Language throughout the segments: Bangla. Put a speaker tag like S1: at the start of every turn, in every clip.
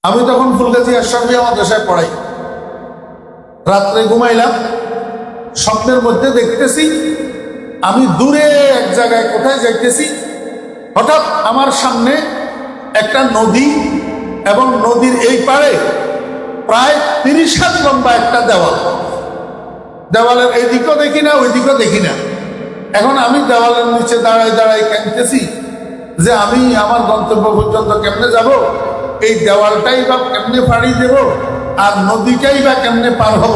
S1: আমি তখন ফুলগাজী আশরাফিয়া মাদ্রাসায় পড়াই। রাত্রে ঘুমাইলাম, স্বপ্নের মধ্যে দেখতেছি আমি দূরে এক জায়গায় কোথায় যাইতেছি। হঠাৎ আমার সামনে একটা নদী এবং নদীর এই পাড়ে প্রায় 30 হাত লম্বা একটা দেওয়াল। দেওয়ালের এইদিকেও দেখি না, ওইদিকেও দেখি না। এখন আমি দেওয়ালের নিচে দাঁড়ায় দাঁড়ায় কাঁদতেছি যে আমি আমার গন্তব্য পর্যন্ত কেমনে যাব, এই দেওয়ালটাই বা কেমনে ফাড়ি দেব, আর নদীটাই বা কেমনে পার হব।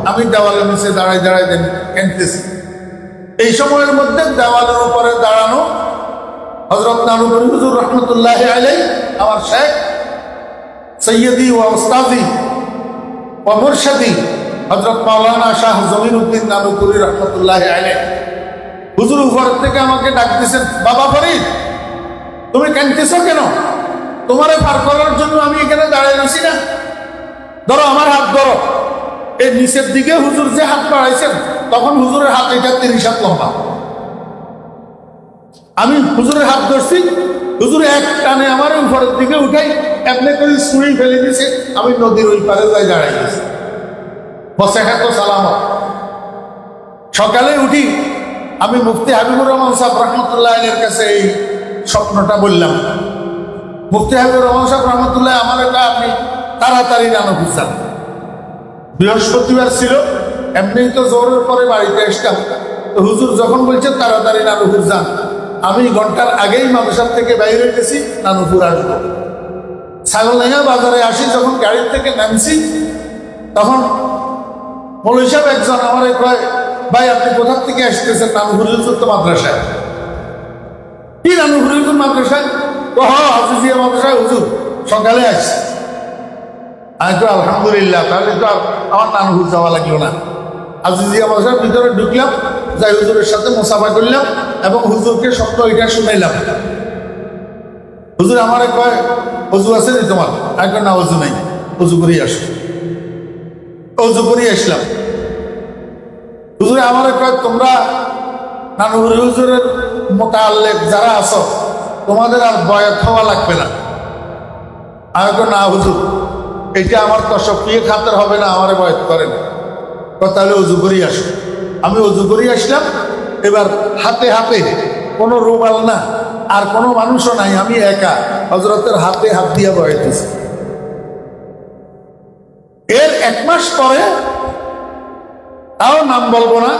S1: আমি দেওয়ালের নিচে দাঁড়ায় দাঁড়ায় কাঁদতেছি। এই সময়ের মধ্যে দেওয়ালের উপরে দাঁড়ানো হযরত নানুপুরি হুজুর রহমতুল্লাহ আলাইহি, আমার শেখ সৈয়দি ও উস্তাদি ও মুরশিদি হযরত মাওলানা শাহ জমিরউদ্দিন নানুপুরি রহমতুল্লাহ আলাইহি হুজুর উপর থেকে আমাকে ডাক দিয়েছেন, বাবা ফরিদ তুমি কাঁদতেছো কেন? তোমারে পার করার জন্য আমি এখানে দাঁড়ায় রয়েছি না, ধরো আমার হাত ধরো। এই নিচের দিকে হুজুর যে হাত বাড়াইছেন তখন হুজুরের হাত এটা 30 হাত লম্বা। আমি হুজুরের হাত ধরছি, হুজুর এক টানে আমার উপরের দিকে উঠাই এমনি করে ছুঁড়ি ফেলে দিয়েছে। আমি নদীর ওই পারে যাই দাঁড়াই গেছি। বসে তো সালামত। সকালে উঠি আমি মুফতি হাবিবুর রহমান সাহেব রহমতুল্লাহ আলাইহির কাছে এই স্বপ্নটা বললাম। মুফতি হাবিবুর রহমান সাহেব রহমতুল্লাহ আমার এটা আপনি তাড়াতাড়ি নানুপুর যান। বৃহস্পতিবার ছিল, এমনি তো জোরের পরে বাড়িতে আসতাম। তো হুজুর যখন বলছে তাড়াতাড়ি নানুপুর যান, আমি ঘন্টার আগেই মাদ্রাসা থেকে বাইরে হইতেছি নানুপুর আসবো। ছাগলনাইয়া বাজারে আসি, যখন গাড়ির থেকে নামছি তখন মৌলভী সাহেব একজন আমারে কয়, ভাই আপনি কোথা থেকে আসতেছেন? নানুপুর হুজুর তো মাদ্রাসায়। কি নানুপুর হুজুর মাদ্রাসায়? তো হাফিজিয়া মাদ্রাসায় হুজুর সকালে আসছে। আমি তো আলহামদুলিল্লাহ, তাহলে তো আমার নানুপুর যাওয়া লাগলো না। হাফিজিয়া মাদ্রাসার ভিতরে ঢুকলাম, যাই হুজুরের সাথে মুসাফা করলাম এবং হুজুরকে স্বপ্ন এটা শুনাইলাম। হুজুর আমারে কয়, অজু আছে নি তোমার? আমি কই না, অজু নাই। অজু করিয়ে আসো। অজু করিয়ে আসলাম। হুজুরে আমারে কয়, তোমরা নানুপুর হুজুরের মোতাল্লেক যারা আছো তোমাদের আর বয়াত হওয়া লাগবে না। আমি কই না হুজুর, এটা আমার তশফিয়ে খাতের হবে না, আমারে বয়াত করেন। তাহলে অজু করিয়ে আসো। আমি অজু করিয়ে আসলাম। এবার হাতে হাতে, কোনো রুমাল না আর কোনো মানুষও নাই, আমি একা হযরতের হাতে হাত দিয়ে বয়াইতেছি। এর 1 মাস পরে, তাও নাম বলবো না,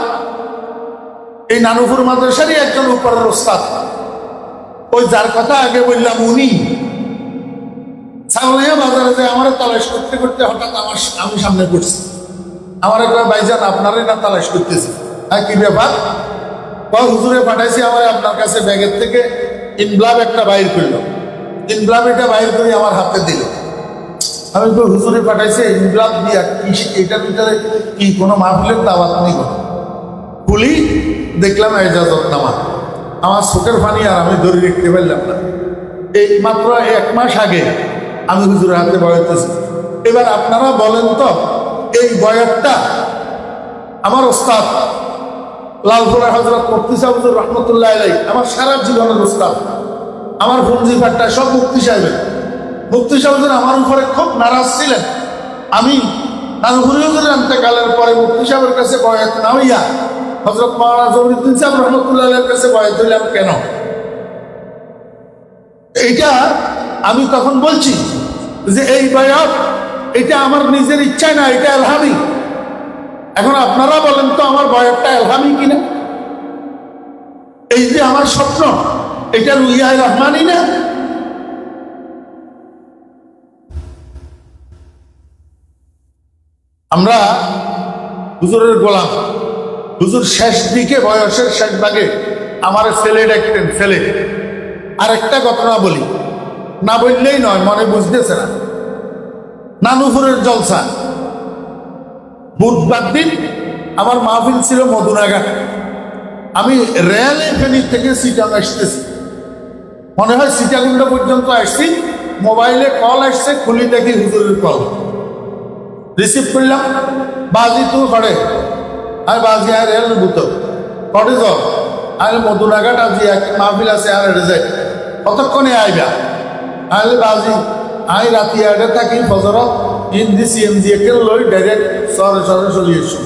S1: এই নানুপুর মাদ্রাসারই একজন উপরের ওস্তাদ, ওই যার কথা আগে বললাম, উনি ছাগলনাইয়া বাজারে যে আমার তালাশ করতে করতে হঠাৎ আমি সামনে পড়ছি। আমার একটা ভাইজান আপনারই না তালাশ করতেছি। হ্যাঁ, কি ব্যাপার? হুজুরে পাঠাইছি আমার আপনার কাছে। ব্যাগের থেকে ইনভ্লাব একটা বাইর করলো। ইনভ্লাব এটা বাইর করে আমার হাতে দিল। আমি তো হুজুরে পাঠাইছে ইনভ্লাব দিয়া কি, এটার ভিতরে কি কোনো মাহফিলের দাওয়াত নেই? খুলি দেখলাম এজাজতনামা। আমার চোখের পানি আর আমি ধরে রাখতে পারলাম না। এই মাত্র 1 মাস আগে আমি হুজুরের হাতে বয়াতেছি। এবার আপনারা বলেন তো, এই বয়াতটা আমার ওস্তাদ লালপুরা হযরত মুফতি সাহেব রহমতুল্লাহ আলাইহি, আমার সারা জীবনের ওস্তাদ, আমার ফঞ্জি ফাট্টা সব মুফতি সাহেবের। মুফতি সাহেব আমার উপরে খুব নারাজ ছিলেন। আমি নানুপুরি হুজুরের ইন্তেকালের পরে মুফতি সাহেবের কাছে বয়াত না হইয়া হযরত মাওলানা জমিরউদ্দিন সাহেব রহমতুল্লাহ আলাইহির কাছে বয়াত হইলাম কেন? এইটা আমি তখন বলছি যে এই বয়াত এটা আমার নিজের ইচ্ছায় না, এটা এলহামি। এখন আপনারা বলেন তো আমার বয়াতটা এলহামি কিনা? এই যে আমার স্বপ্ন, এটা রুইয়া রহমানি না? আমরা হুজুরের গোলাম। হুজুর শেষ দিকে, বয়সের শেষ ভাগে আমার ছেলে ডাকতেন, ছেলে। আর একটা ঘটনা বলি, না বললেই নয়, মনে বুঝতেছে না। নানুপুরের জলসা, বুধবার দিন আমার মাহফিল ছিল মধুনাঘাট। আমি রেলে ফেনী থেকে সিটাং আসতেছি, মনে হয় সীতাকুণ্ড পর্যন্ত আসছি। মোবাইলে কল আসছে, খুলি দেখি হুজুরের কল। রিসিভ করলাম, বাজি তু ঘরে। আর বাজি আর রেল ভূত কটে যাও, আর মধুনাঘাট আজি এক মাহফিল আছে, আর এটা যাই কতক্ষণে আইবা? আলে বাজি আই রাতি আড়ে থাকি ফজর হিন্দি সিএনজি একে লই ডাইরেক্ট শহরে শহরে চলে এসো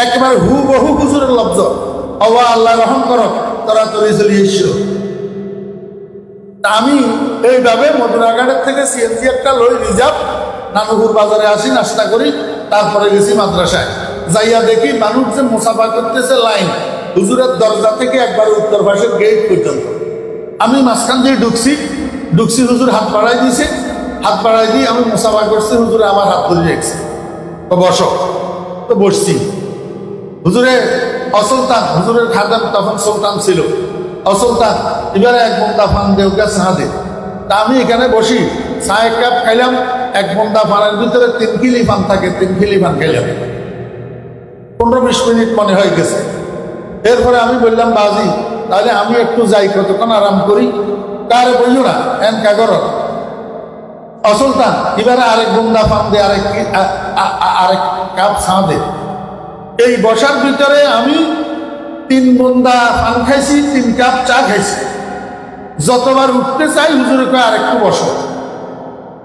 S1: একেবারে হুবহু হুজুরের লব্জ অবা আল্লাহ রহম করো তারা তরে চলে এসো। আমি এইভাবে মধুরাঘাটের থেকে সিএনজি একটা লই রিজার্ভ নানুপুর বাজারে আসি, নাস্তা করি, তারপরে গেছি মাদ্রাসায়। যাইয়া দেখি মানুষ যে মুসাফা করতেছে লাইন হুজুরের দরজা থেকে একবারে উত্তর পাশের গেট পর্যন্ত। আমি মাঝখান দিয়ে ঢুকছি হুজুর হাত বাড়াই দিয়েছে, হাত বাড়াই দিয়ে আমি মুসাফা করছি, হুজুরে আমার হাত ধরে রেখেছে, তো বসো। তো বসছি। হুজুরে অসুলতান, হুজুরের খাদেম তখন সুলতান ছিল, অসুলতান এবারে এক বন্দা ফান দেউকা চাহা দে। তা আমি এখানে বসি, চা এক কাপ খাইলাম, এক বন্দা ফানের ভিতরে 3 কিলি ফান থাকে, 3 কিলি ফান খাইলাম। 15-20 মিনিট মনে হয়ে গেছে। এরপরে আমি বললাম বাজি তাহলে আমি একটু যাই, কতক্ষণ আরাম করি। কারে বললো না এন কাগর অসুলতান এবারে আরেক বন্দা ফান দে, আরেক কাপ চা দে। এই বসার ভিতরে আমি 3 বন্দা পান খাইছি, 3 কাপ চা খাইছি। যতবার উঠতে চাই হুজুরে কয় আরেকটু বসো।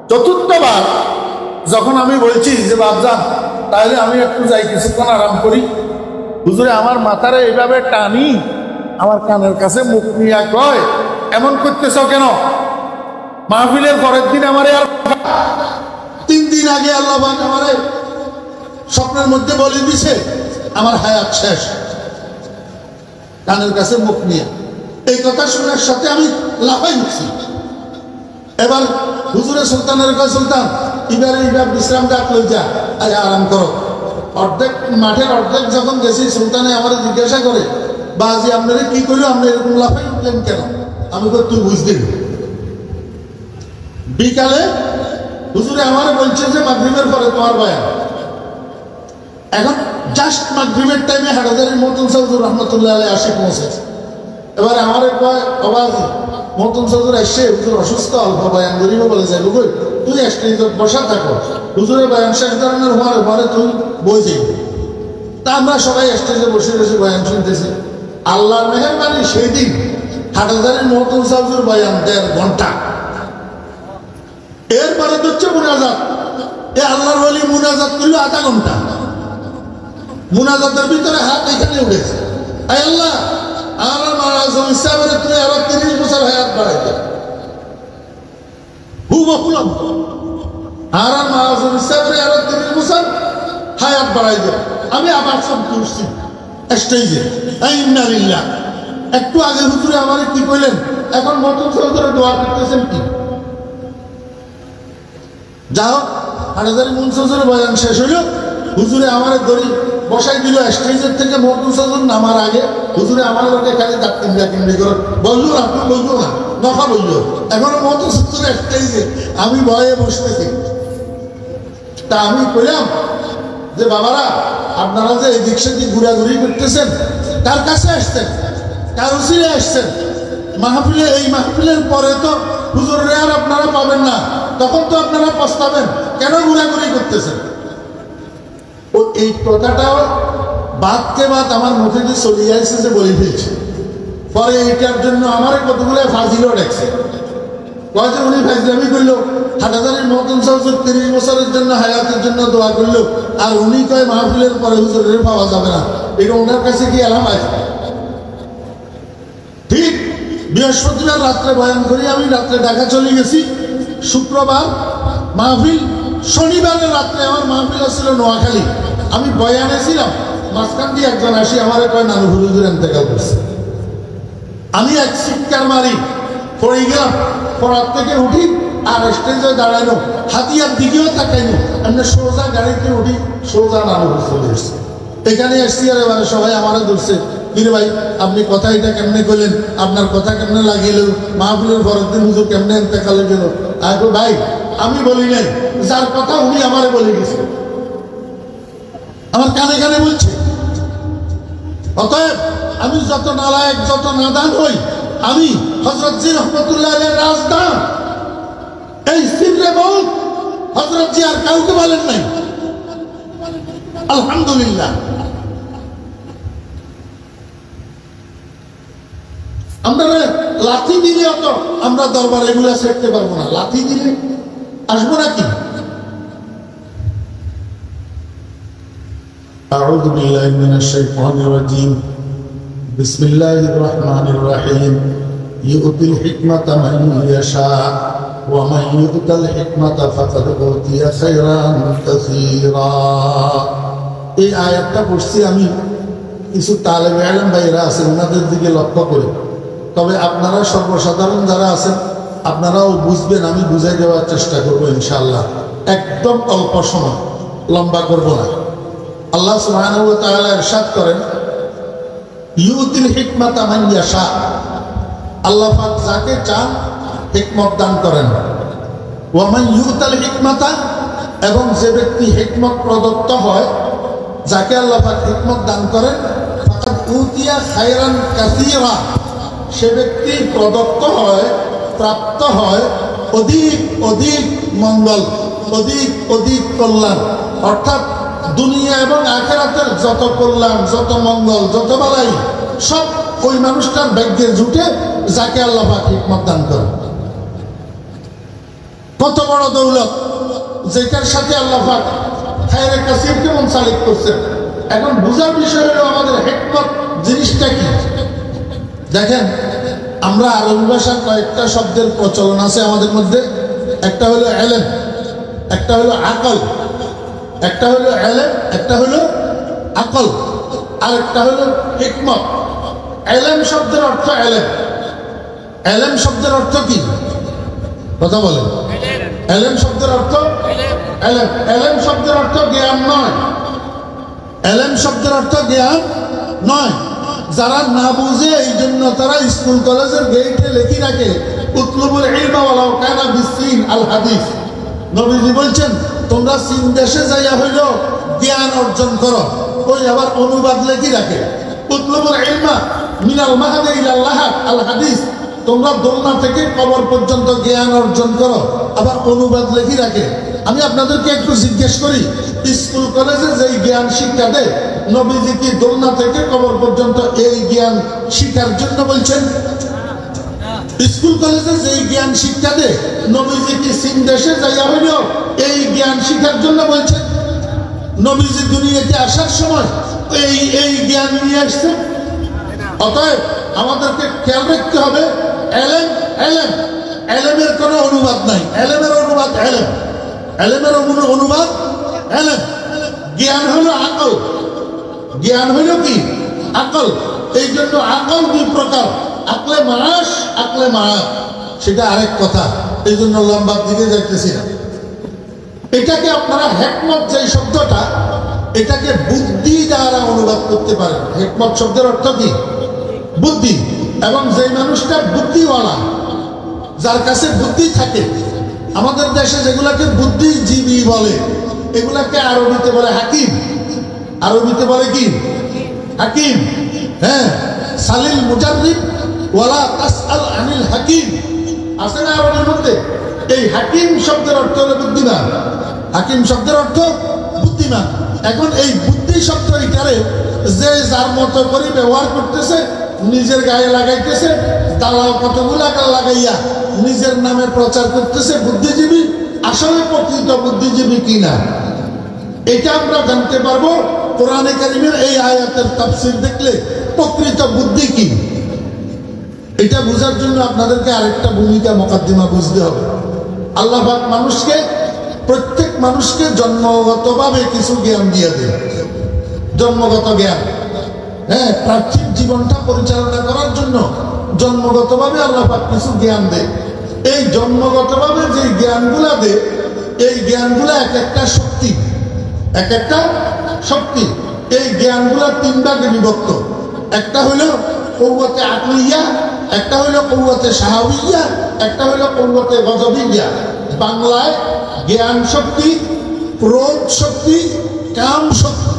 S1: চতুর্থবার যখন আমি বলছি যে বাপজান তাহলে আমি একটু যাই, কিছুক্ষণ আরাম করি, হুজুরে আমার মাথারে এইভাবে টানি আমার কানের কাছে মুখ নিয়ে কয় এমন করতেছ কেন? মাহফিলের পরের দিন আমারে আর 3 দিন আগে আল্লাহ আমারে স্বপ্নের মধ্যে বলে দিছে আমার হায়াত শেষ। কানের কাছে মুখ নিয়ে এই কথা শোনার সাথে আমি লাফাই উঠছি। এবার হুজুরে সুলতানের কয় সুলতান এবার বিশ্রাম ডাক লই যা, আরে আরাম করো। অর্ধেক মাঠের অর্ধেক যখন গেছি সুলতানে আমার জিজ্ঞাসা করে বাজি আপনারা কি করলো, আপনি এরকম লাফাই উঠলেন কেন? আমি তো তুই বুঝলি। বিকালে হুজুরে আমার বলছে যে মাগরিবের পরে তোমার বয়ান। এখন জাস্ট মাগরিবের টাইমে হাটাজারির মতন চৌধুর রহমতুল্লাহ আলাই আসে পৌঁছেছে। এবারে আমার কয় অবাজি মতন চৌধুর আসছে, হুজুর অসুস্থ, অল্প বয়ান করিব বলে যাই বুঝলি তুই স্টেজে বসা থাকো, হুজুরের বয়ান শেষ ধরনের হওয়ার পরে তুই বই যাই। তা আমরা সবাই স্টেজে বসে বসে বয়ান শুনতেছি। আল্লাহর মেহেরবানি সেই দিন হাটাজারির মতন চৌধুর বয়ান 1.5 ঘন্টা। এরপরে হচ্ছে মুনাজাত। এ আল্লাহর ওলি মুনাজাত করলো 0.5 ঘন্টা। মুনাজাতের ভিতরে হাত এখানে উঠেছে, আয় আল্লাহ আমার মারাজম ইসলামের তুমি আরো 30 বছর হায়াত বাড়াইতে। হুবহুল আর মারাজম ইসলামের আরো 30 বছর হায়াত বাড়াইতে। আমি আবার সব করছি স্টেজে ইন্নালিল্লাহ। একটু আগে হুজুরে আমার কি কইলেন, এখন মতন সহজরে দোয়া করতেছেন কি? যাও হাটাজারি মুনসজের বয়ান শেষ হইল, হুজুরে আমার দড়ি বসাই দিল স্টেজের থেকে মতন সজর নামার আগে। হুজুরে আমার লোকে খালি ডাক্তারি করে বললো না, আপনি বললো না, নফা বললো। এখনো মতন সজর স্টেজে আমি ভয়ে বসতেছি। তা আমি কইলাম যে বাবারা আপনারা যে এদিক সেদিক ঘোরাঘুরি করতেছেন কার কাছে আসছেন, কার উসিলে আসছেন? মাহফিলে এই মাহফিলের পরে তো হুজুরে আর আপনারা পাবেন না, তখন তো আপনারা পস্তাবেন, কেন ঘোরাঘুরি করতেছেন? ও এই কথাটাও বাদকে বাদ আমার মুখে যে চলে যাইছে যে বলে ফেলছে। পরে এইটার জন্য আমার কতগুলো ফাজিলও ডাকছে, কয় যে উনি ফাজলামি করলো, হাটাজারির মতন সহজর 30 বছরের জন্য হায়াতের জন্য দোয়া করলো, আর উনি কয় মাহফিলের পরে হুজুরের পাওয়া যাবে না। এটা ওনার কাছে কি আলাম আছে? ঠিক বৃহস্পতিবার রাত্রে বয়ান করি, আমি রাত্রে ঢাকা চলে গেছি। শুক্রবার মাহফিল, শনিবারের রাত্রে আমার মাহফিল ছিল নোয়াখালী। আমি বয়ানে ছিলাম, মাঝখান দিয়ে একজন আসি আমার কয় নানু হুজুর ইন্তেকাল করছে। আমি এক চিৎকার মারি, পড়ে গেলাম। পড়ার থেকে উঠি আর স্টেজে দাঁড়াইলো, হাতিয়ার দিকেও তাকাইনি, এমনি সোজা গাড়িতে উঠি, সোজা নানু হুজুর চলে এসছে। এখানে এসছি আর এবারে সবাই আমারও ধরছে, কিরে ভাই আপনি কথা এটা কেমনে করলেন, আপনার কথা কেমনে লাগিল, মাহফিলের পরের দিন হুজুর কেমনে ইন্তেকাল গেল? আগে ভাই আমি বলি নাই, যার কথা উনি আমারে বলে গেছে, আমার কানে কানে বলছে। অতএব আমি যত নালায়েক, যত নাদান হই, আমি হযরত জি রহমতুল্লাহ আলাইহির রাজদান এই সিররে মউত হযরত জি আর কাউকে বলেন নাই। আলহামদুলিল্লাহ। আমরা লাঠি দিলে অত আমরা দরবার এগুলা ছেড়তে পারবো না। লাঠি দিলে আসবো নাকি? আউযু বিল্লাহি মিনাশ শাইতানির রাজীম। বিসমিল্লাহির রহমানির রহিম। ইউতিল হিকমাতা মান ইয়াশা ওয়া মান ইউতাল হিকমাতা ফাকাদ উতিয়া খায়রান কাসীরা। এই আয়াতটা পড়ছি আমি কিছু তালেবে ইলম ভাইরা আছেন ওনাদের দিকে লক্ষ্য করে। তবে আপনারা সর্বসাধারণ যারা আছেন আপনারাও বুঝবেন, আমি বুঝাই দেওয়ার চেষ্টা করবো ইনশাআল্লাহ। একদম অল্প সময়, লম্বা করব না। আল্লাহ সুবহানাহু ওয়া তাআলা ইরশাদ করেন, ইউতিল হিকমাতা মান ইয়াশা, আল্লাহ পাক যাকে চান হিকমত দান করেন। ওয়া মান ইউতাল হিকমাতা, এবং যে ব্যক্তি হিকমত প্রদত্ত হয়, যাকে আল্লাহ পাক হিকমত দান করেন, ফাকাদ উতিয়া খায়রান কাসীরা, সে ব্যক্তি প্রদত্ত হয়, প্রাপ্ত হয় অধিক অধিক মঙ্গল, অধিক অধিক কল্যাণ। অর্থাৎ দুনিয়া এবং আখিরাতের যত কল্যাণ, যত মঙ্গল, যত বালাই সব ওই মানুষটার ভাগ্যে জুটে যাকে আল্লাহ পাক হিকমত দান করেন। কত বড় দৌলত যেটার সাথে আল্লাহ পাক খায়রে কাসীরকে মুনসালিক করছেন। এখন বুঝার বিষয় হলো আমাদের হিকমত জিনিসটা কি। দেখেন, আমরা আরবি ভাষার কয়েকটা শব্দের প্রচলন আছে আমাদের মধ্যে। একটা হলো ইলম, একটা হলো আকল, একটা হলো ইলম, একটা হলো আকল, আর একটা হলো হিকমত। ইলম শব্দের অর্থ ইলম। ইলম শব্দের অর্থ কি? কথা বলেন। ইলম শব্দের অর্থ ইলম। ইলম শব্দের অর্থ জ্ঞান নয়। ইলম শব্দের অর্থ জ্ঞান নয়। যারা না বুঝে এই জন্য তারা স্কুল কলেজের গেটে লেখি রাখে উতলুবুল ইলমা ওয়ালাউ কানা বিসিন আল হাদিস। নবীজি বলছেন তোমরা চীন দেশে যাইয়া হইল জ্ঞান অর্জন করো। ওই আবার অনুবাদ লেখি রাখে উতলুবুল ইলমা মিনাল মাহাদি ইলাল লাহাদ আল হাদিস। তোমরা দোলনা থেকে কবর পর্যন্ত জ্ঞান অর্জন করো, আবার অনুবাদ লেখি রাখে। আমি আপনাদেরকে একটু জিজ্ঞেস করি, স্কুল কলেজে যেই জ্ঞান শিক্ষা দেয়, নবীজি কি দোলনা থেকে কবর পর্যন্ত এই জ্ঞান শিক্ষার জন্য বলছেন? স্কুল কলেজে যেই জ্ঞান শিক্ষা দেয়, নবীজি কি চীন দেশে যাইয়া হইল এই জ্ঞান শিক্ষার জন্য বলছেন? নবীজি দুনিয়াতে আসার সময় এই জ্ঞান নিয়ে আসছে। অতএব আমাদেরকে খেয়াল রাখতে হবে, ইলম ইলম, ইলমের কোনো অনুবাদ নাই। ইলমের অনুবাদ ইলম, ইলমের অনুবাদ ইলম। জ্ঞান হলো আকল। জ্ঞান হইল কি? আকল। এই জন্য আকল দুই প্রকার, আকলে মাস, আকলে মায়াত। সেটা আরেক কথা, এই জন্য লম্বার দিকে যাইতেছি না। এটাকে আপনারা হিকমত, যে শব্দটা, এটাকে বুদ্ধি দ্বারা অনুবাদ করতে পারেন। হিকমত শব্দের অর্থ কি? বুদ্ধি। এবং যে মানুষটা বুদ্ধিওয়ালা, যার কাছে বুদ্ধি থাকে, আমাদের দেশে যেগুলাকে বুদ্ধিজীবী বলে, এগুলাকে আরবিতে বলে হাকিম। আরবিতে বলে কি? হাকিম। হ্যাঁ, সালিল মুজাররিব ওয়ালা তাসআল আনিল হাকিম আছে না আরবির মধ্যে? এই হাকিম শব্দের অর্থ হলো বুদ্ধিমান। হাকিম শব্দের অর্থ বুদ্ধিমান। এখন এই বুদ্ধি শব্দ এটারে যে যার মতো করে ব্যবহার করতেছে, নিজের গায়ে লাগাইতেছে, দালাল কতগুলা লাগাইয়া নিজের নামে প্রচার করতেছে বুদ্ধিজীবী। আসলে প্রকৃত বুদ্ধিজীবী কিনা এটা আমরা জানতে পারবো কোরআনে কারিমের এই আয়াতের তাফসীর দেখলে। প্রকৃত বুদ্ধি কি এটা বোঝার জন্য আপনাদেরকে আরেকটা ভূমিকা মুকাদ্দিমা বুঝতে হবে। আল্লাহ পাক মানুষকে, প্রত্যেক মানুষকে জন্মগতভাবে কিছু জ্ঞান দিয়ে দেন, জন্মগত জ্ঞান। হ্যাঁ, পার্থিব জীবনটা পরিচালনা করার জন্য জন্মগতভাবে আল্লাহ পাক কিছু জ্ঞান দেয়। এই জন্মগতভাবে যে জ্ঞানগুলা দেয়, এই জ্ঞানগুলা এক একটা শক্তি, এক একটা শক্তি। এই জ্ঞানগুলা তিন ভাগে বিভক্ত। একটা হলো কওয়াতে আকলিয়া, একটা হলো কওয়াতে শাহওয়িয়া, একটা হলো কওয়াতে গজবিয়া। বাংলায় জ্ঞান শক্তি, ক্রোধ শক্তি, কাম শক্তি,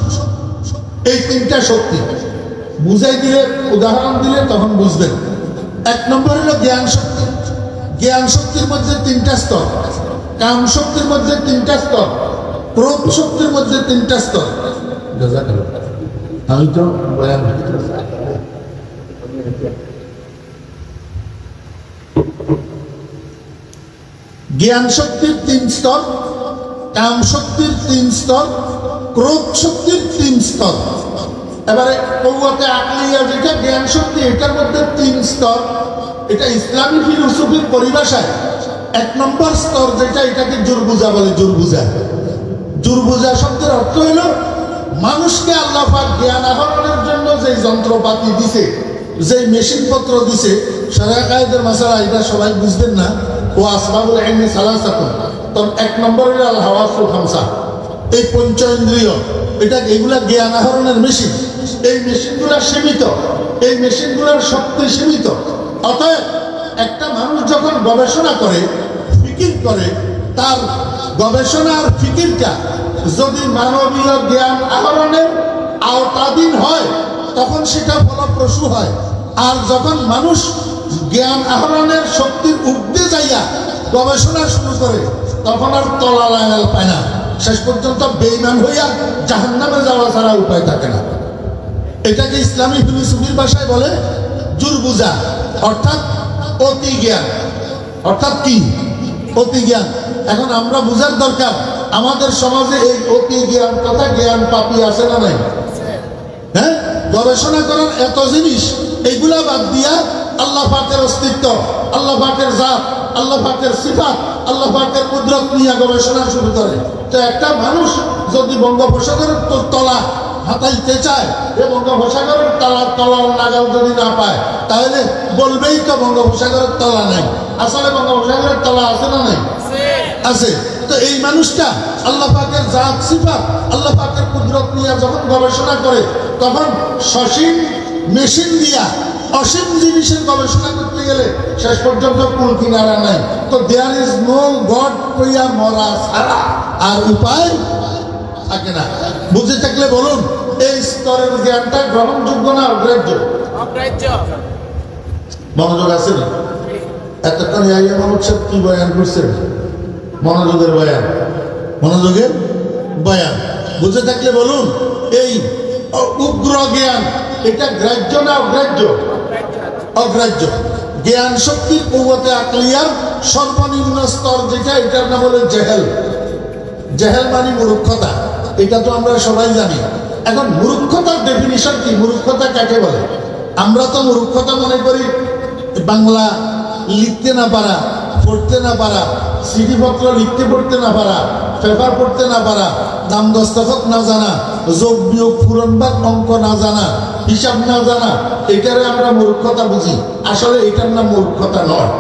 S1: এই তিনটা শক্তি বুঝাই দিলে, উদাহরণ দিলে তখন বুঝবেন। এক নম্বর হলো জ্ঞান শক্তি। জ্ঞান শক্তির মধ্যে তিনটা স্তর, কাম শক্তির মধ্যে তিনটা স্তর, ক্রোধ শক্তির মধ্যে তিনটা স্তর। আমি তো জ্ঞান শক্তির 3 স্তর, কাম শক্তির 3 স্তর, ক্রোধ শক্তির 3 স্তর। এবারে কওয়াতে আকলিয়া যেটা জ্ঞান শক্তি, এটার মধ্যে 3 স্তর। এটা ইসলামী ফিলোসফির পরিভাষায় 1 নম্বর স্তর যেটা, এটাকে জুরবুজা বলে। জুরবুজা, জুরবুজা শব্দের অর্থ হইল মানুষকে আল্লাহ পাক জ্ঞান আহরণের জন্য যে যন্ত্রপাতি দিছে, যে মেশিনপত্র দিছে। শরিয়া কায়েদের মাসালা এটা সবাই বুঝবেন না। ও আসবাবুল ইলমি সালাসাতুন, তো 1 নম্বর হলো আল হাওয়াসুল খামসা, এই পঞ্চ ইন্দ্রিয়। এটা এগুলা জ্ঞান আহরণের মেশিন। এই মেশিনগুলা সীমিত, এই মেশিনগুলোর শক্তি সীমিত। অতএব একটা মানুষ যখন গবেষণা করে, ফিকির করে, তার গবেষণার ফিকিরটা যদি মানবীয় জ্ঞান আহরণের আওতাধীন হয়, তখন সেটা ফলপ্রসূ হয়। আর যখন মানুষ জ্ঞান আহরণের শক্তির ঊর্ধ্বে যাইয়া গবেষণা শুরু করে, তখন আর তলা লাগাল পায় না। শেষ পর্যন্ত বেঈমান হইয়া জাহান্নামে যাওয়া ছাড়া উপায় থাকে না। এটাকে ইসলামী ফিলোসফির ভাষায় বলে জুরবুজা, অর্থাৎ অতি জ্ঞান। অর্থাৎ কি? অতি জ্ঞান। এখন আমরা বুঝার দরকার, আমাদের সমাজে এই অতি জ্ঞান কথা জ্ঞান পাপি আছে না নাই? হ্যাঁ, গবেষণা করার এত জিনিস, এগুলা বাদ দিয়া আল্লাহ পাকের অস্তিত্ব, আল্লাহ পাকের জাত, আল্লাহ পাকের সিফাত, আল্লাহ পাকের কুদরত নিয়ে গবেষণা শুরু করে। তো একটা মানুষ যদি বঙ্গোপসাগরের তলা হাতাইতে চায়, এই বঙ্গোপসাগরের তলার নাগাল যদি না পায়, তাহলে বলবেই তো বঙ্গোপসাগরের তলা নাই। আসলে বঙ্গোপসাগরের তলা আছে না নাই? আছে। তো এই মানুষটা আল্লাহ পাকের জাত, সিফাত, আল্লাহ পাকের কুদরত নিয়ে যখন গবেষণা করে, তখন সসীম মেশিন দিয়া অসীম জিনিসের গবেষণা করতে গেলে শেষ পর্যন্ত কুল কিনারা নাই। তো দেয়ার ইজ নো গড কইয়া মরা ছাড়া আর উপায় থাকে না। বুঝে থাকলে বলুন, এই স্তরের জ্ঞানটা গ্রহণযোগ্য না অগ্রাহ্য? মনোযোগ আছে না? এতক্ষণ ইয়াহিয়া মাহমুদ সাহেব কি বয়ান করছেন? মনোযোগের বয়ান, মনোযোগের বয়ান। বুঝে থাকলে বলুন, এই উগ্র জ্ঞান এটা গ্রাহ্য না অগ্রাহ্য? অগ্রাহ্য। জ্ঞান শক্তির কওয়াতে আকলিয়ার সর্বনিম্ন স্তর যেটা, এটার নাম হলো জেহেল। জেহেল মানে মূর্খতা, এটা তো আমরা সবাই জানি। এখন মূর্খতার ডেফিনিশন কি? মূর্খতা কাকে বলে? আমরা তো মূর্খতা মনে করি বাংলা লিখতে না পারা, পড়তে না পারা, চিঠিপত্র লিখতে পড়তে না পারা, পেপার পড়তে না পারা, নাম দস্তখত না জানা, যোগ বিয়োগ পূরণবাদ অঙ্ক না জানা, হিসাব না জানা, এটারে আমরা মূর্খতা বুঝি। আসলে এটার নাম মূর্খতা নয়।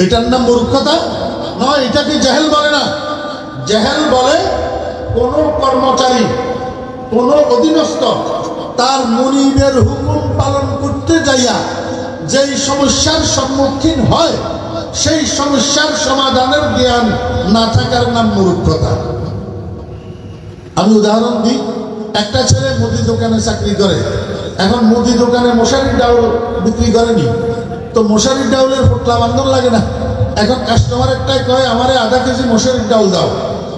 S1: এটার নাম মূর্খতা নয়, এটাকে জেহেল বলে না। জেহেল বলে কোন কর্মচারী, কোন অধীনস্থ তার মুনিবের হুকুম পালন করতে যাইয়া যেই সমস্যার সম্মুখীন হয়, সেই সমস্যার সমাধানের জ্ঞান না থাকার নাম মূর্খতা। আমি উদাহরণ দিই, একটা ছেলে মুদি দোকানে চাকরি করে। এখন মুদি দোকানে মশারির ডাউল বিক্রি করেনি, তো মশারির ডাউলের পোটলা বান্ধব লাগে না। এখন কাস্টমার একটাই কয়, আমারে আধা কেজি মশারির ডাউল দাও।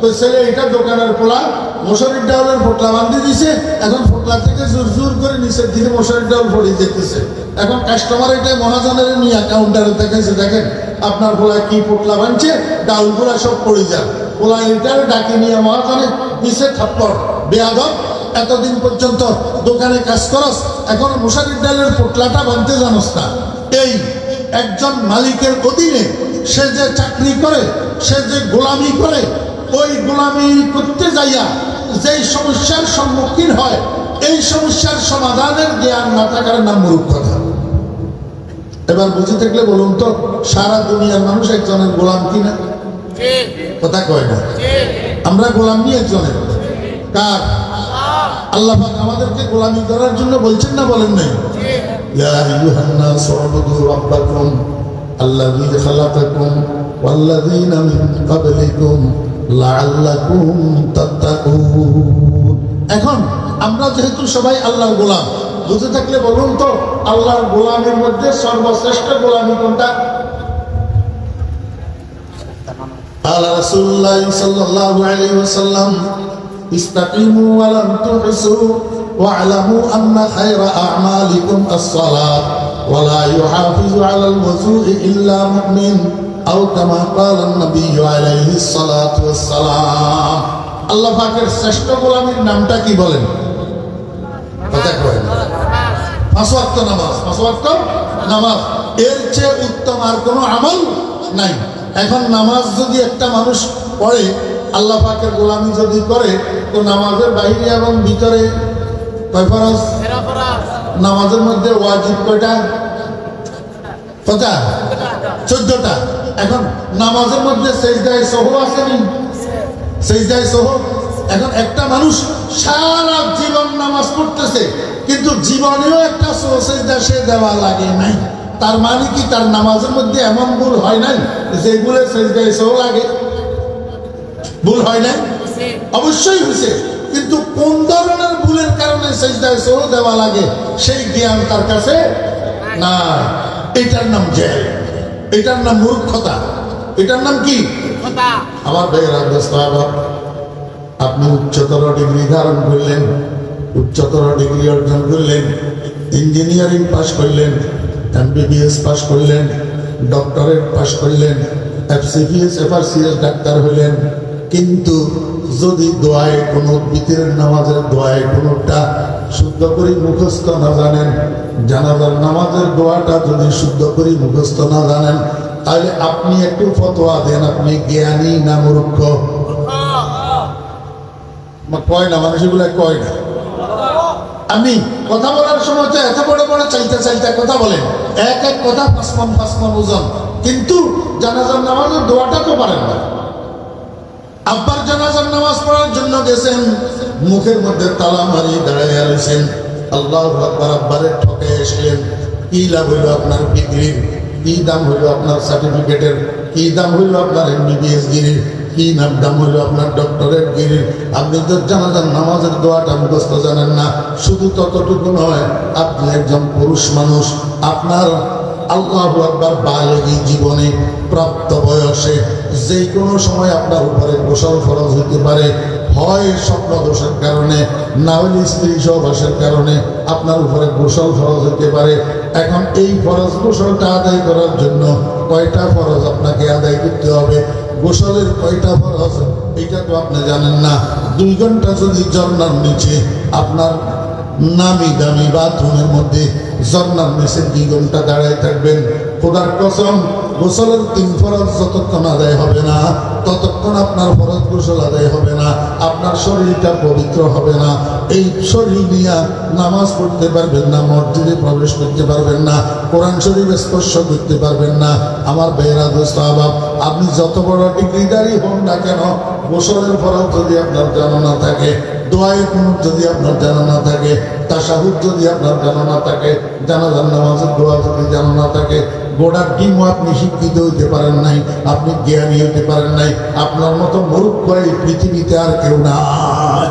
S1: তো ছেলে এটা দোকানের পোলা মশারির ডাউলের পোটলা বান্ধি দিছে। এখন পোটলা থেকে জোর জোর করে নিচের দিকে মশারির ডাউল পড়ে যেতেছে। এখন কাস্টমার এটাই মহাজনের নিয়ে কাউন্টারে দেখেছে, দেখেন আপনার পোলা কি পোটলা বানছে, ডাউল পোলা সব পড়ে যায়। পোলা এটার ডাকি নিয়ে মহাজনে দিছে থাপ্পড়, বেয়াদব, এতদিন পর্যন্ত দোকানে কাজ করস, এখন মশারির ডালের পোটলাটা বানতে জানোস না। এই একজন মালিকের অধীনে সে যে চাকরি করে, সে যে গোলামি করে, ওই গোলামি করতে যাইয়া যেই সমস্যার সম্মুখীন হয়, এই সমস্যার সমাধানের জ্ঞান না থাকার নাম মূর্খতা। এবার বুঝে থাকলে বলুন তো, সারা দুনিয়ার মানুষ একজনের গোলাম কিনা? কথা কয় না। আমরা গোলাম নিয়ে একজনের, কার? আল্লাহ পাক আমাদেরকে গোলামি করার জন্য বলছেন না বলেন নাই? ইয়া আইয়ুহান নাস উবুদু রাব্বাকুম আল্লাযী খালাকাকুম ওয়াল্লাযীনা মিন ক্বাবলিকুম লাআল্লাকুম তাত্তাকুন। এখন আমরা যেহেতু সবাই আল্লাহর গোলাম, বুঝে থাকলে বলুন তো, আল্লাহর গোলামের মধ্যে সর্বশ্রেষ্ঠ গোলামি কোনটা? আল্লাহ রাসূলুল্লাহ সাল্লাল্লাহু আলাইহি ওয়াসাল্লাম, ইসতাকিমু ওয়া লাম তুহসু ওয়া'লামু আন্না খায়রা আ'মালিকুম আস-সালাত ওয়া লা ইউহাফিজু আলাল ওযু'i ইল্লা মুমিন। আও কামা ক্বালান নবী আলাইহিস সালাতু ওয়াস সালাম। আল্লাহ পাকের শ্রেষ্ঠ গোলামীর নামটা কি বলেন? কথা কয় না। পাঁচ ওয়াক্ত নামাজ, পাঁচ ওয়াক্ত নামাজ, এর চেয়ে উত্তম আর কোনো আমল নাই। এখন নামাজ যদি একটা মানুষ পড়ে, আল্লাহ পাকের গোলামি যদি করে, তো নামাজের বাইরে এবং ভিতরে কয় ফরজ? নামাজের মধ্যে ওয়াজিব কয়টা? কয়টা? 14টা। এখন নামাজের মধ্যে সেজদায়ে সহু আছে নি? সেজদায়ে সহু। এখন একটা মানুষ সারা জীবন নামাজ পড়তেছে, কিন্তু জীবনেও একটা সেজদা সে দেওয়া লাগে নাই, তার মানে কি তার নামাজের মধ্যে এমন ভুল হয় নাই যে ভুলে সেজদায়ে সহু লাগে? ভুল হয় নাই? অবশ্যই হয়েছে, কিন্তু কোন ধরনের ভুলের কারণে সেজদায়ে সহু দেওয়া লাগে সেই জ্ঞান তার কাছে না। এটার নাম জেহেল, এটার নাম মূর্খতা, এটার নাম কি? আমার ভাইয়েরা, আপনি উচ্চতর ডিগ্রি ধারণ করলেন, উচ্চতর ডিগ্রি অর্জন করলেন, ইঞ্জিনিয়ারিং পাশ করলেন, MBBS পাশ করলেন, ডক্টরেট পাশ করলেন, FCPS FRCS ডাক্তার হলেন, কিন্তু যদি দোয়ায় কোনো ভিতরের নামাজের দোয়ায় কোনোটা শুদ্ধ করে মুখস্থ না জানেন, জানাজার নামাজের দোয়াটা যদি শুদ্ধ করে মুখস্থ না জানেন, তাহলে আপনি একটু ফতোয়া দেন আপনি জ্ঞানী না মূর্খ? কয় না, মানুষ এগুলো কয় না। আপনি কথা বলার সময় তো এত বড় বড় চাইতে চাইতে কথা বলেন, এক এক কথা ফাসমান ফাসমান ওজন, কিন্তু জানাজার নামাজের দোয়াটা তো পারেন না। আব্বার জানাজার নামাজ পড়ার জন্য গেছেন, মুখের মধ্যে তালা মারি দাঁড়াইয়া রয়েছেন, আল্লাহু আকবার, আব্বারে ঠকে এসলেন। কি লাভ হইল আপনার ডিগ্রির? কি দাম হইল আপনার সার্টিফিকেটের? কি দাম হইল আপনার MBBS গিরির? কি দাম হইল আপনার ডক্টরেট গিরির? আপনি তো জানাজার নামাজের দোয়াটা মুখস্থ জানেন না। শুধু ততটুকু নয়, আপনি একজন পুরুষ মানুষ, আপনার আল্লাহু আকবার বালেগী জীবনে প্রাপ্ত বয়সে যে কোনো সময় আপনার উপরে গোসল ফরজ হতে পারে, হয় স্বপ্ন দোষের কারণে, না হলে স্ত্রী সহবাসের কারণে আপনার উপরে গোসল ফরজ হতে পারে। এখন এই ফরজ গোসলটা আদায় করার জন্য কয়টা ফরজ আপনাকে আদায় করতে হবে? গোসলের কয়টা ফরজ এটা তো আপনি জানেন না। 2 ঘন্টা যদি ঝর্ণার নিচে আপনার নামি দামি বাথরুমের মধ্যে ঝর্ণার নিচে 2 ঘন্টা দাঁড়ায় থাকবেন, খোদার কসম গোসলের 3 ফরজ যতক্ষণ আদায় হবে না ততক্ষণ আপনার ফরজ গোসল আদায় হবে না, আপনার শরীরটা পবিত্র হবে না। এই শরীর নিয়ে নামাজ পড়তে পারবেন না, মসজিদে প্রবেশ করতে পারবেন না, কোরআন শরীফ স্পর্শ করতে পারবেন না। আমার ভাইয়েরা, দোস্ত আহবাব, আপনি যত বড় ডিগ্রিধারী হন না কেন, গোসলের ফরজ যদি আপনার জানা না থাকে, দোয়ায়ে কুনুত যদি আপনার জানা না থাকে, তাশাহুদ যদি আপনার জানা না থাকে, জানাজার নামাজের দোয়া যদি জানা না থাকে, গোড়ার ডিমও আপনি শিক্ষিত হইতে পারেন নাই, আপনি জ্ঞানী হইতে পারেন নাই। আপনার মতো মূর্খ এই পৃথিবীতে আর কেউ নাই।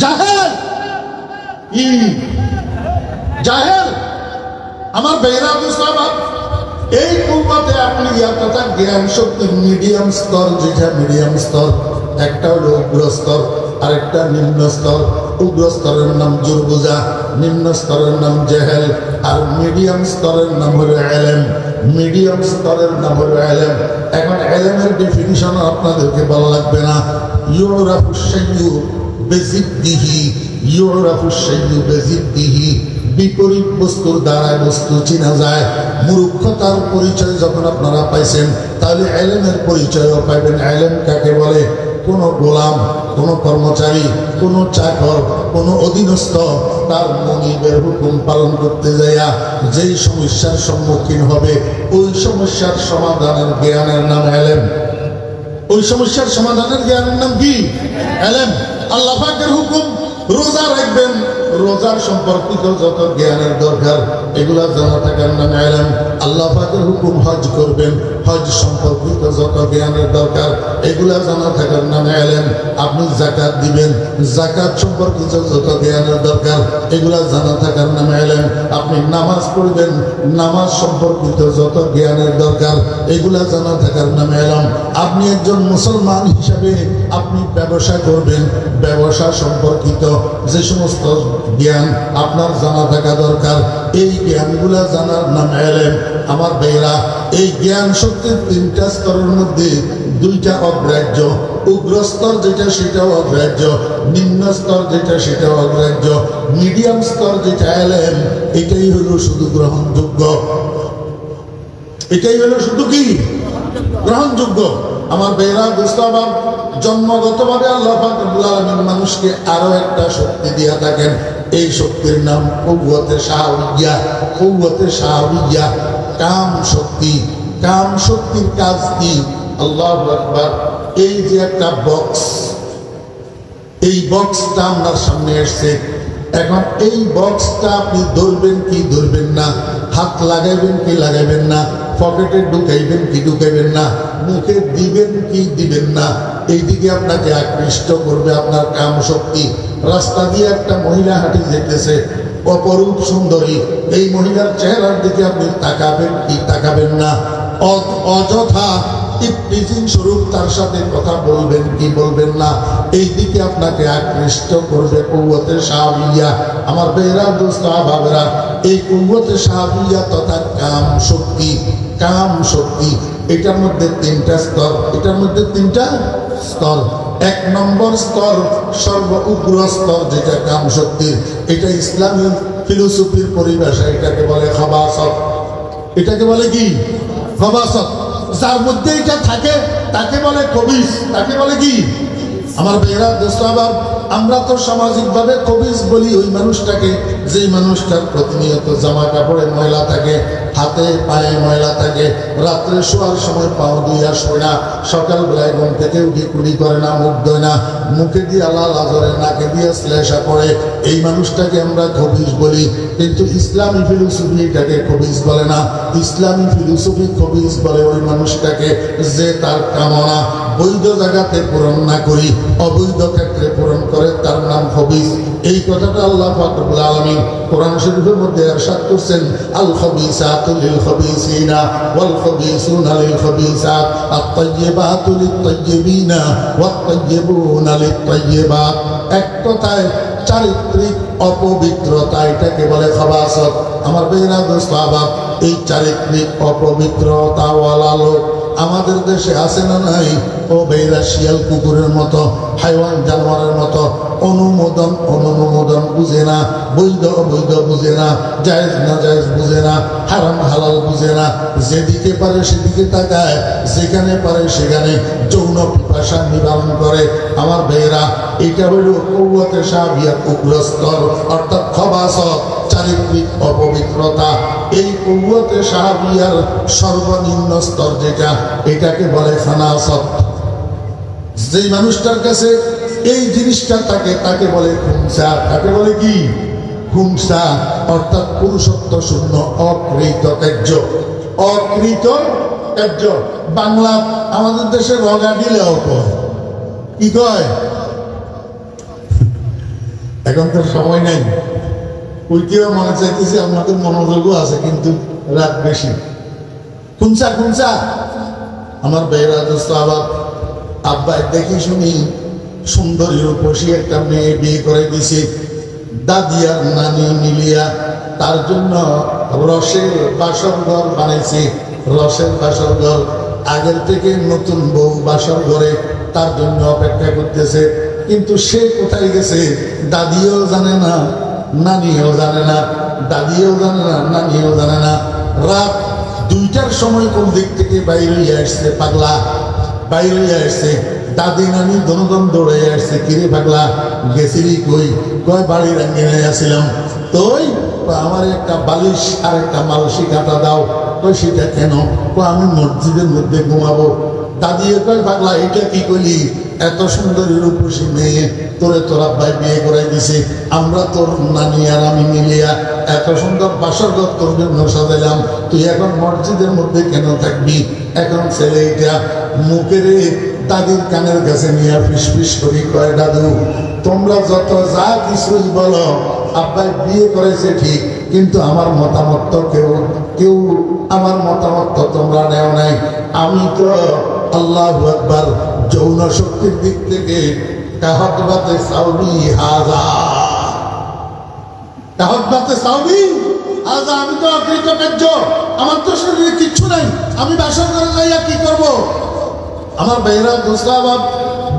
S1: জাহেল, জাহেল। আমার ভাইয়েরা, এই উম্মতে আপনি এতটা জ্ঞান শক্তির মিডিয়াম স্তর, যেটা মিডিয়াম স্তর, একটা হলো উগ্র স্তর, আরেকটা নিম্ন স্তর। উগ্র স্তরের নাম জুরবুজা, নিম্ন স্তরের নাম জেহেল, আর মিডিয়াম স্তরের নাম হলো এলেম। মিডিয়াম স্তরের নাম হলো এলেম। এখন এলেমের ডেফিনিশন আপনাদেরকে বলা লাগবে না। ইউরাফু শাইয়ু বিজিদ্দিহি, ইউরাফু শাইয়ু বিজিদ্দিহি, বিপরীত বস্তুর দ্বারায় বস্তু চিনা যায়। মূর্খতার পরিচয় যখন আপনারা পাইছেন, তাহলে এলেমের পরিচয়ও পাইবেন। এলেম কাকে বলে? কোনো গোলাম, কোনো কর্মচারী, কোনো চাকর, কোনো অধীনস্থ তার মনিবের হুকুম পালন করতে যাইয়া যেই সমস্যার সম্মুখীন হবে, ওই সমস্যার সমাধানের জ্ঞানের নাম এলেম। ওই সমস্যার সমাধানের জ্ঞানের নাম কি? এলেম। আল্লাহ পাকের হুকুম রোজা রাখবেন, রোজার সম্পর্কিত যত জ্ঞানের দরকার এগুলা জানা থাকার নাম এলেম। আল্লাহ পাকের হুকুম হজ করবেন, হজ সম্পর্কিত যত জ্ঞানের দরকার এগুলা জানা থাকার নাম এলেম। আপনি যাকাত দিবেন, যাকাত সম্পর্কিত যত জ্ঞানের দরকার এগুলা জানা থাকার নাম এলেম। আপনি নামাজ পড়বেন, নামাজ সম্পর্কিত যত জ্ঞানের দরকার এগুলা জানা থাকার নাম এলেম। আপনি একজন মুসলমান হিসাবে আপনি ব্যবসা করবেন, ব্যবসা সম্পর্কিত যে সমস্ত জ্ঞান আপনার জানা থাকা দরকার, এই জ্ঞানগুলা জানার নাম এলেম। আমার ভাইরা, এই জ্ঞান শক্তির তিনটা স্তরের মধ্যে দুইটা অগ্রাহ্য। উগ্র স্তর যেটা সেটাও অগ্রাহ্য, নিম্ন স্তর যেটা সেটাও অগ্রাহ্য, মিডিয়াম স্তর যেটা এলেন এটাই হলো শুধু গ্রহণযোগ্য। এটাই হলো শুধু কি গ্রহণযোগ্য। আমার ভাইরা বুঝতাম, জন্মগতভাবে আল্লাহ পাক রব্বুল আলামিন মানুষকে আরো একটা শক্তি দিয়া থাকেন। এই শক্তির নাম কুওয়াতে শাহওয়িয়া। কুওয়াতে শাহওয়িয়া কাম শক্তি। কাম শক্তির কাজ কি? আল্লাহু আকবার। এই যে একটা বক্স, এই বক্সটা আপনার সামনে এসছে। এখন এই বক্সটা আপনি ধরবেন কি ধরবেন না, হাত লাগাইবেন কি লাগাইবেন না, পকেটে ঢুকাইবেন কি ঢুকাইবেন না, মুখে দিবেন কি দিবেন না, এইদিকে আপনাকে আকৃষ্ট করবে আপনার কাম শক্তি। রাস্তা দিয়ে একটা মহিলা হাঁটি যেতেছে, অপরূপ সুন্দরী, এই মহিলার চেহারার দিকে আপনি তাকাবেন কি তাকাবেন না, অযথা ইফতিজিং স্বরূপ তার সাথে কথা বলবেন কি বলবেন না, এই দিকে আপনাকে আকৃষ্ট করবে কুওয়াতে শাহওয়িয়া। আমার ভাইরা দোস্ত বাবারা, এই কুওয়াতে শাহওয়িয়া তথা কাম শক্তি, কাম শক্তি এটার মধ্যে তিনটা স্তর। এটার মধ্যে তিনটা স্তর। এক নম্বর স্তর সর্ব উগ্র স্তর যেটা কাম শক্তির, এটা ইসলামী ফিলোসফির পরিভাষা এটাকে বলে খবাসত। এটাকে বলে কি? খবাসত। যার মধ্যে এটা থাকে তাকে বলে কবিজ। তাকে বলে কি? আমার ভাইরা দোস্ত আবার, আমরা তো সামাজিকভাবে কবিজ বলি ওই মানুষটাকে, যে মানুষটার প্রতিনিয়ত জামা কাপড়ে ময়লা থাকে, হাতে পায়ে ময়লা থাকে, রাত্রে শোয়ার সময় পাও ধুইয়া শোয় না, সকালবেলায় ঘুম থেকে উঠি কুলি করে না, মুখ ধোয় না, মুখে দিয়ে লাল আজরে, নাকে দিয়ে শ্লেষা পড়ে, এই মানুষটাকে আমরা কবিজ বলি। কিন্তু ইসলামী ফিলোসফি এটাকে কবিজ বলে না। ইসলামী ফিলোসফি কবিজ বলে ওই মানুষটাকে যে তার কামনা বৈধ জায়গাতে পূরণ না করি অবৈধ ক্ষেত্রে পূরণ করে, তার নাম কবিজ। এই কথাটা আল্লাহ পাক রব্বুল আলামিন কোরআন শরীফের মধ্যে ইরশাদ করছেন, আল খবিসাতু লিল খবিসিনা ওয়াল খবিসুনা লিল খবিসাত আত-তাইয়্যিবাতু লিত-তাইয়্যিবিনা ওয়াত-তাইয়্যিবুনা লিত-তাইয়্যিবাত। এক কথায় চারিত্রিক অপবিত্রতা, এটাকে বলে খবাসত। আমার ভাইরা দোস্ত আবাব, এই চারিত্রিক অপবিত্রতাওয়ালা লোক আমাদের দেশে আছে না নাই? ও ভাইরা, শিয়াল কুকুরের মতো, হাইওয়ান জানোয়ারের মতো অনুমোদন অনুমোদন বুঝে না, বৈধ অবৈধ বুঝে না, জায়েজ না জায়েজ বুঝে না, হারাম হালাল বুঝে না, যেদিকে পারে সেদিকে তাকায়, যেখানে পারে সেখানে যৌন পিপাসা নিবারণ করে। আমার ভাইয়েরা, এটা হইল কুওয়াতে শাহওয়িয়া উগ্র স্তর, অর্থাৎ খবাসত, চারিত্রিক অপবিত্রতা। এই কুওয়াতে শাহওয়িয়ার সর্বনিম্ন স্তর যেটা, এটাকে বলে খানাসত। যে মানুষটার কাছে এই জিনিসটা থাকে তাকে বলে খুমসা। তাকে বলে কি? খুমসা, অর্থাৎ পুরুষত্ব শূন্য, অকৃত কার্য। অকৃত কার্য বাংলা আমাদের দেশে রগা দিলেও কয়, কি কয়? এখন তো সময় নাই, ওইটিও মনে চাইতেছি, আমাদের মনোযোগও আছে কিন্তু রাত বেশি। খুমসা খুমসা। আমার ভাইরা দোস্ত আবার, আব্বা দেখি শুনি সুন্দরী রূপসী একটা মেয়ে বিয়ে করে দিছে, দাদি আর নানি মিলিয়া তার জন্য রসের বাসর ঘর বানাইছে। রসের বাসর ঘর, আগের থেকে নতুন বউ বাসর ঘরে তার জন্য অপেক্ষা করতেছে। কিন্তু সে কোথায় গেছে দাদিও জানে না, নানিও জানে না, দাদিও জানে না, নানিও জানে না। রাত 2টার সময় কোন দিক থেকে বাইরে হইয়া আসছে পাগলা, বাইরে হইয়া আসছে। দাদি নানি দনদন দৌড়ে আসছে, কিরে পাগলা গেছিলি কই? কয় বাড়ির আঙ্গিনায় আসছিলাম। তোই আমার একটা বালিশ আর একটা মালসি কাটা দাও। কই সেটা কেন? আমি মসজিদের মধ্যে ঘুমাবো। দাদি কয় পাগলা এটা কি করলি? এত সুন্দরী রূপসী মেয়ে তোরে তোর আব্বাই বিয়ে করে দিছে, আমরা তোর নানি আর আমি মিলিয়া এত সুন্দর বাসর ঘর তোর জন্য সাজাইলাম, তুই এখন মসজিদের মধ্যে কেন থাকবি? এখন ছেলে এটা মুখের দাদির কানের কাছে নিয়ে ফিসফিস করি কয়, দাদু তোমরা যত যা কিছুই বলো, আব্বাই বিয়ে করেছে ঠিক, কিন্তু আমার মতামত তো কেউ আমার মতামত তো তোমরা নেও নাই। আমি তো আল্লাহু আকবার যৌন শক্তির দিক থেকে কাহতবাতে সাউবি হাজা, কাহতবাতে সাউবি আজ আমি তো অকৃতকার্য, আমার তো শরীরে কিচ্ছু নাই, আমি বাসর করে যাইয়া কি করব? আমার ভাইরা দোস্তাবাব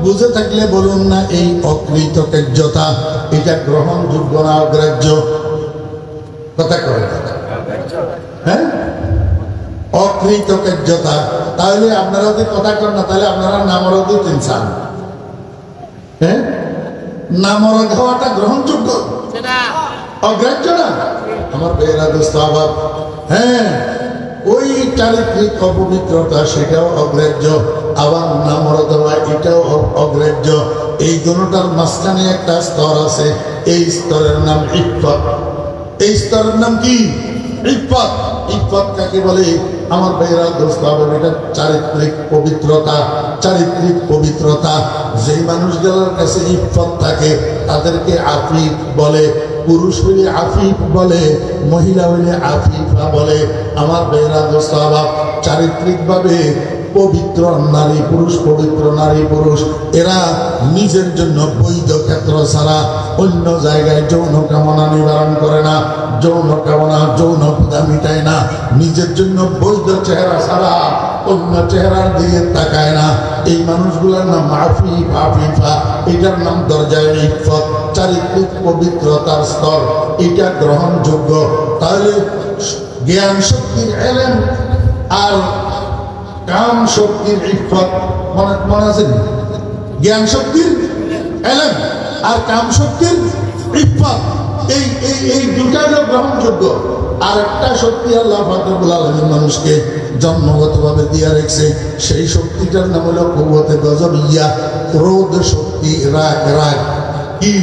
S1: বুঝে থাকলে বলুন না, এই অকৃতকার্যতা এটা গ্রহণযোগ্য না অগ্রাহ্য? কথা কয় হ্যাঁ, অকৃতকার্যতা। তাহলে আপনারা যদি কথা কর না, তাহলে আপনারা নামরদ ইনসান। হ্যাঁ, নামরদ হওয়াটা গ্রহণযোগ্য, অগ্রাহ্য না? আমার ভাইরা দোস্তাবাব, হ্যাঁ, ওই চারিত্রিক অপবিত্রতা সেটাও অগ্রাহ্য, আবার নামরদ হওয়া এটাও অগ্রাহ্য। এই দুটোটার মাঝখানে একটা স্তর আছে, এই স্তরের নাম ইফফত। এই স্তরের নাম কি? ইফফত। ইফফত কাকে বলে? আমার ভাইরা দোস্তাবাব, এটা চারিত্রিক পবিত্রতা। চারিত্রিক পবিত্রতা, যেই মানুষগুলোর কাছে ইফফত থাকে তাদেরকে আফিফ বলে। পুরুষ হইলে আফিফ বলে, মহিলা হইলে আফিফা বলে। আমার ভাইরা দোস্তাবাব, চারিত্রিকভাবে পবিত্র নারী পুরুষ, পবিত্র নারী পুরুষ, এরা নিজের জন্য বৈধ ক্ষেত্র ছাড়া অন্য জায়গায় যৌন কামনা নিবারণ করে না, যৌন কামনা যৌন ক্ষুধা মিটায় না, নিজের জন্য বৈধ চেহারা ছাড়া অন্য চেহারার দিকে তাকায় না। এই মানুষগুলোর নাম আফিফ, আফিফা। এটার নাম দরজায় ইফফত, চারিত্রিক পবিত্রতার স্তর, এটা গ্রহণযোগ্য। তাহলে জ্ঞান শক্তির এলেম আর কাম শক্তির ইফফত মনে আছে? জ্ঞান শক্তির এলেম আর কাম শক্তির ইফফত, এই দুটা হলো গ্রহণযোগ্য। আর একটা শক্তি আল্লাহ রাব্বুল আলামিন মানুষকে জন্মগতভাবে দিয়ে রেখেছে, সেই শক্তিটার নাম হলো কুওয়াতে গজবিয়া, ক্রোধ শক্তি, রাগ। রাগ কি?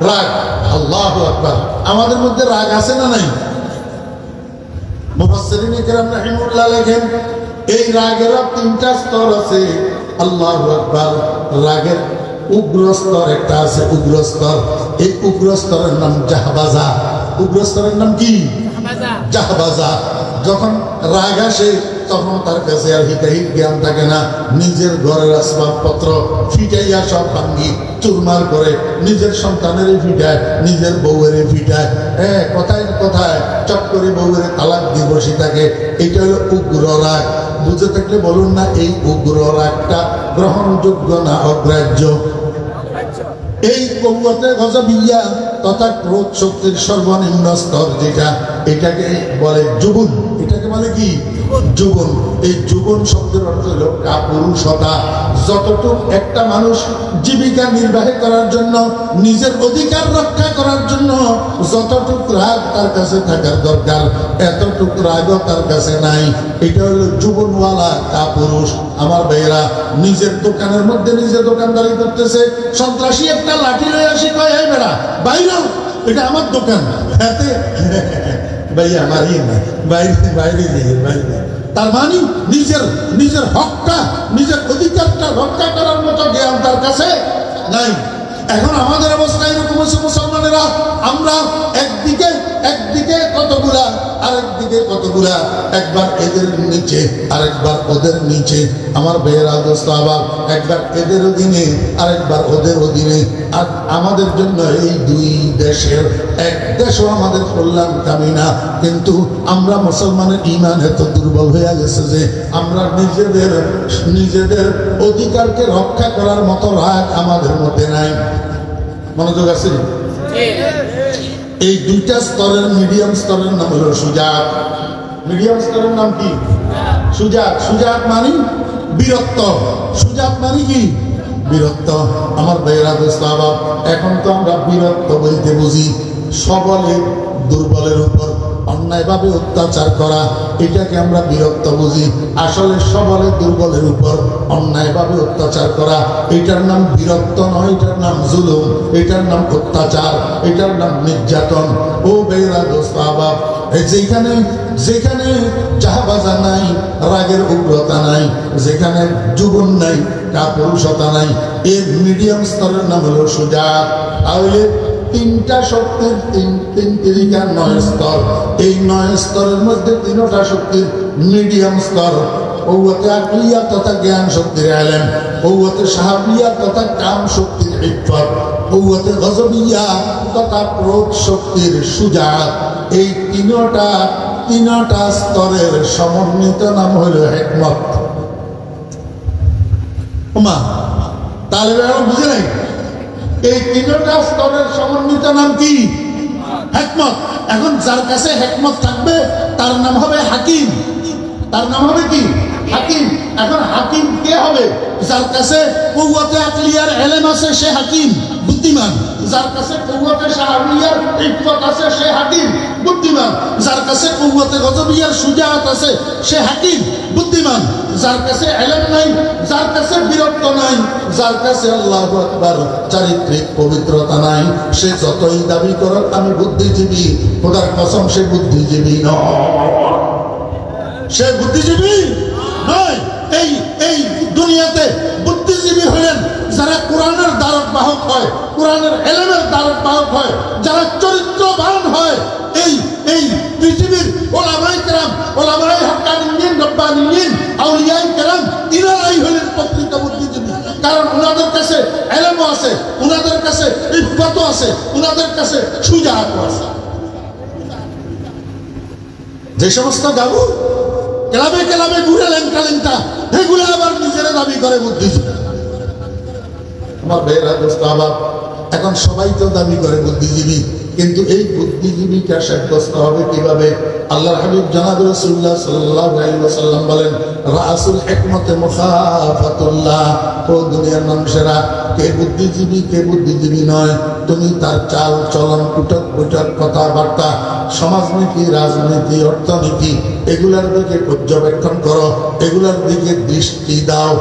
S1: রাগ। আল্লাহু আকবার। আমাদের মধ্যে রাগ আছে না নাই? মুফাসসিরিন কিরাম রাহিমাহুল্লাহ লেখেন, এই রাগের তিনটা স্তর আছে। আল্লাহু আকবার। রাগের উগ্র স্তর একটা আছে, উগ্র স্তর। এই উগ্র স্তরের নাম জাহবাজা। উগ্র স্তরের নাম কি? জাহবাজা। যখন রাগ আসে তখন তার কাছে আর হিতাহিত জ্ঞান থাকে না, নিজের ঘরের আসবাবপত্র ফিটাইয়া সব ভাঙ্গি চুরমার করে, নিজের সন্তানেরই ফিটায়, নিজের বউয়েরই ফিটায়। হ্যাঁ, কথায় কথায় চট করে বউয়ের তালাক দিয়ে বসে থাকে। এটা হলো উগ্র রাগ। বুঝে থাকলে বলুন না, এই উগ্র রাগটা গ্রহণযোগ্য না অগ্রাহ্য? এই কুওয়াতে গজবিয়া তথা ক্রোধ শক্তির সর্বনিম্ন স্তর যেটা, এটাকে বলে জুবুন। এটাকে বলে কি? জুবুন। এই জুবুন শব্দের অর্থ হলো কাপুরুষতা। যতটুক একটা মানুষ জীবিকা নির্বাহ করার জন্য, নিজের অধিকার রক্ষা করার জন্য যতটুক রাগ তার কাছে থাকার দরকার, এতটুক রাগও তার কাছে নাই। এটা হলো জুবনওয়ালা কাপুরুষ। আমার ভাইয়েরা, নিজের দোকানের মধ্যে নিজে দোকানদারি করতেছে, সন্ত্রাসী একটা লাঠি লয়ে আসি, কয় এই বেড়া বাইরে, এটা আমার দোকান। হাতে ভাইয়া মারি না, বাইরে বাইরে দিয়ে বাইরে। তার মানে নিজের হকটা, নিজের অধিকারটা রক্ষা করার মতো জ্ঞান তার কাছে নাই। এখন আমাদের অবস্থা এরকম হচ্ছে, মুসলমানেরা আমরা একদিকে কতগুলা, আরেকদিকে কতগুলা, একবার এদের নিচে আরেকবার ওদের নিচে। আমার ভাইয়েরা দোস্তাবাব, একবার এদের অধীনে আরেকবার ওদের অধীনে। আর আমাদের জন্য এই দুই দেশের এক দেশও আমাদের কল্যাণকামী না। কিন্তু আমরা মুসলমানের ঈমান এত দুর্বল হয়ে গেছে যে আমরা নিজেদের অধিকারকে রক্ষা করার মতো রাগ আমাদের মধ্যে নাই। মনোযোগ আছে? এই দুইটা স্তরের মিডিয়াম স্তরের নাম হলো সুজাত। মিডিয়াম স্তরের নাম কি? সুজাত। সুজাত মানে বীরত্ব। সুজাত মানে কি? বীরত্ব। আমার ভাইয়েরা দোস্তাবাব, এখন তো আমরা বীরত্ব বলতে বুঝি সবলের দুর্বলের উপর অন্যায়ভাবে অত্যাচার করা, এটাকে আমরা বীরত্ব বুঝি। আসলে সবলের দুর্বলের উপর অন্যায়ভাবে অত্যাচার করা, এটার নাম বীরত্ব নয়, এটার নাম জুলুম, এটার নাম অত্যাচার, এটার নাম নির্যাতন। ও ভাইয়েরা দোস্তাবাব, যেখানে জাহবাজা নাই, রাগের উগ্রতা নাই, যেখানে যুবন নাই, কাপুরুষতা নাই, এর মিডিয়াম স্তরের নাম হলো সুজাত। তাহলে তিনটা শক্তির তিন তিরিকা 9 স্তর। এই 9 স্তরের মধ্যে 3টা শক্তির মিডিয়াম স্তর। কুওয়াতে আকলিয়া তথা জ্ঞান শক্তির ইলম, কুওয়াতে শাহবিয়া তথা কাম শক্তির ইফফত, কুওয়াতে গজবিয়া তথা ক্রোধ শক্তির সুজাত। এই তিনটা স্তরের সমন্বিত নাম হইল হিকমত। ওমা তাহলে বুঝে নাই এই তিনটা স্তরের সমন্বিত নাম কি? হিকমত। এখন যার কাছে হিকমত থাকবে তার নাম হবে হাকিম। তার নাম হবে কি? হাকিম। এখন হাকিম কে হবে? যার কাছে কুওয়াতে আকলিয়ার ইলম আছে সে হাকিম, বুদ্ধিমান। যার কাছে কুওয়াতে শাহরিয়ার ইফত আছে সে হাকিম, বুদ্ধিমান। যার কাছে কুওয়াতে গজবিয়ার সুজাআত আছে সে হাকিম, বুদ্ধিমান। যার কাছে ইলম নাই, যার কাছে বীরত্ব নাই, যার কাছে আল্লাহু আকবার চারিত্রিক পবিত্রতা নাই, সে যতই দাবি করুক আমি বুদ্ধিজীবী, খোদার কসম সে বুদ্ধিজীবী নয়। সে বুদ্ধিজীবী নয়। এই দুনিয়াতে বুদ্ধিজীবী হলেন যারা কোরআনের দ্বারক বাহক হয়, কোরআনের ইলমের দ্বারক বাহক হয়, যারা চরিত্রবান হয়। এই পৃথিবীর ওলামায়ে কেরাম, ওলামায়ে হাক্কানিয়িন, রব্বানিয়িন, আউলিয়ায়ে কেরাম, ইনারাই হলেন প্রকৃত বুদ্ধিজীবী। কারণ ওনাদের কাছে ইলমও আছে, ওনাদের কাছে ইফাতও আছে, ওনাদের কাছে সুজাআতও আছে। যে সমস্ত গাবু ক্লাবে ক্লাবে ঘুরে লেংটা এগুলো আবার নিজেরা দাবি করে বুদ্ধিজীবী। আমার ভাইয়েরা, দোস্ত, আবার এখন সবাই তো দাবি করে বুদ্ধিজীবী, কিন্তু এই বুদ্ধিজীবীটা সাব্যস্ত হবে কিভাবে? আল্লাহর হাবিব জনাব রাসূলুল্লাহ সাল্লাল্লাহু আলাইহি ওয়াসাল্লাম বলেন, রাসুল হিকমতে মুখাফাতুল্লাহ। ও দুনিয়ার মানুষেরা, কে বুদ্ধিজীবী কে বুদ্ধিজীবী নয়, তুমি তার চাল চলন, টুটক বৈঠক, কথাবার্তা, সমাজনীতি, রাজনীতি, অর্থনীতি, এগুলার দিকে পর্যবেক্ষণ করো, এগুলার দিকে দৃষ্টি দাও।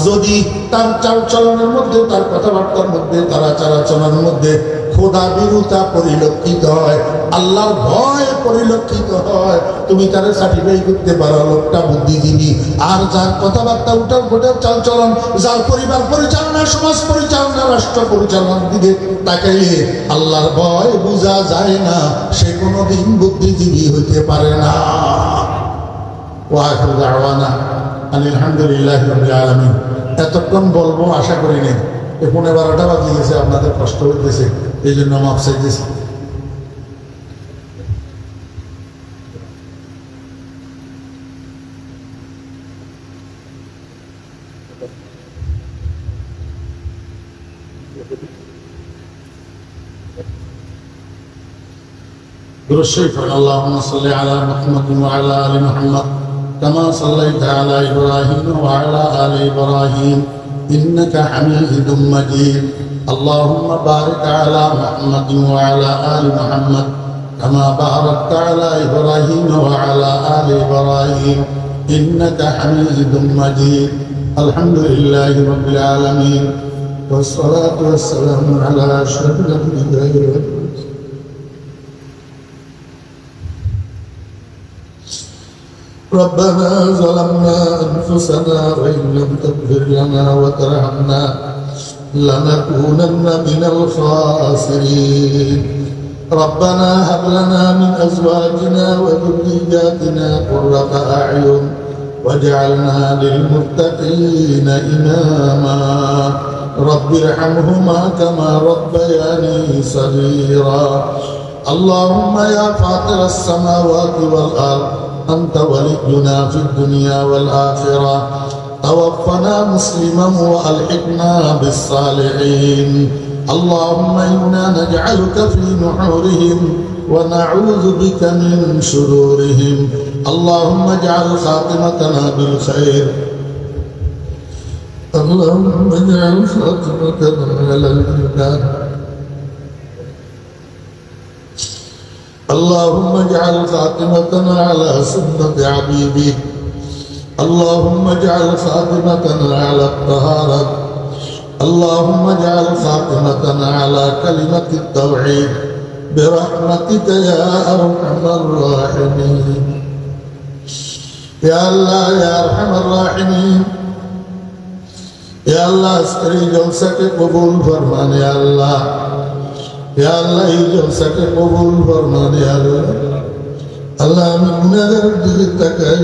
S1: যদি তার চাল চলনের মধ্যে, তার কথাবার্তার মধ্যে, তার আচার আচরণের মধ্যে খোদা বিরুতা পরিলক্ষিত হয়, আল্লাহর ভয় পরিলক্ষিত হয়, তুমি তার সার্টিফাই করতে পারো লোকটা বুদ্ধিজীবী। আর যার কথাবার্তা, উঠার ফোটার চাল চলন, যার পরিবার পরিচালনা, সমাজ পরিচালনা, রাষ্ট্র পরিচালনার দিকে তাকাইলে আল্লাহর ভয় বোঝা যায় না, সে কোনোদিন বুদ্ধিজীবী হইতে পারে না। ওয়া আখিরু দাওয়ানা আলহামদুলিল্লাহি রাব্বিল আলামিন। এতক্ষণ বলবো আশা করি নাই, 11:30 বাজে গেছে, আপনাদের কষ্ট হইতেছে, এই জন্য মাপ চাইতেছি। اللهم صل على محمد وعلى آل محمد كما صليت على إبراهيم وعلى آل إبراهيم إنك حميد مجيد. اللهم بارك على محمد وعلى آل محمد كما باركت على إبراهيم وعلى آل إبراهيم إنك حميد مجيد. الحمد لله رب العالمين والصلاة والسلام على أشرف الأنبياء والمرسلين. ربنا ظلمنا أنفسنا وإن لم تغفر لنا وترحمنا لنكونن من الخاسرين. ربنا هب لنا من أزواجنا وذرياتنا قرة أعين واجعلنا للمتقين إماما. رب ارحمهما كما ربياني صغيرا. اللهم يا فاطر السماوات والأرض أنت ولينا في الدنيا والآخرة، توفنا مسلما وألحقنا بالصالحين. اللهم إنا نجعلك في نحورهم ونعوذ بك من شرورهم. اللهم اجعل خاتمتنا بالخير. اللهم اجعل خاتمتنا على الإيمان. اللهم اجعل خاتمتنا على سنة حبيبك. اللهم اجعل خاتمتنا على الطهارة. اللهم اجعل خاتمتنا على كلمة التوحيد برحمتك يا أرحم الراحمين. يا الله يا أرحم الراحمين. يا الله اسكري جلسك قبول فرمان. يا الله या अल्लाह এই জলসাকে কবুল ফরমান। ইয়া আল্লাহ, আমি গুনাহগারের দিকে তাকাই,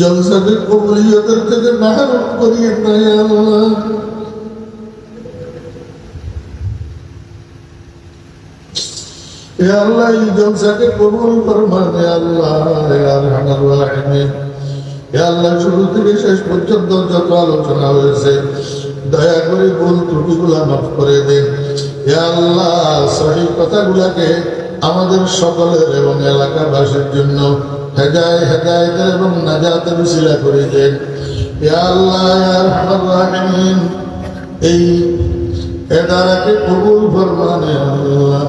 S1: জলসাকে কবুলিয়তের থেকে মাহরুম করিয়েন না। ইয়া আল্লাহ, या अल्लाह এই জলসাকে কবুল ফরমান ইয়া আল্লাহ ইয়া আরহামার রাহিমিন ইয়া আল্লাহ শুরু থেকে শেষ পর্যন্ত যত আলোচনা হয়েছে দয়া করে ভুল ত্রুটিগুলো মাফ করে দেন ইয়া আল্লাহ সহিহ কথাগুলোকে আমাদের সকলের এবং এলাকাবাসীর জন্য হেদায়েতের এবং নাজাতের উসিলা করে দেন ইয়া আল্লাহ ইয়া আরহামার রাহিমিন এই এদারাকে কবুল ফরমান ইয়া আল্লাহ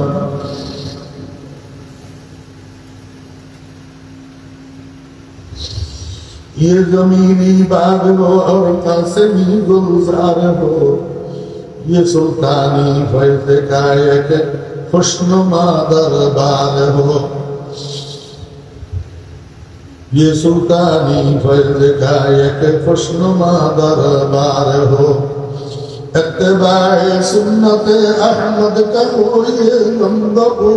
S1: ये जमीनी बाग हो और कासमी गुलजार हो ये सुल्तानी फैज़ कायक खुशनुमा दरबार हो ये सुल्तानी फैज़ कायक खुशनुमा दरबार हो इत्तिबाए सुन्नत अहमद का हो ये बंदा हो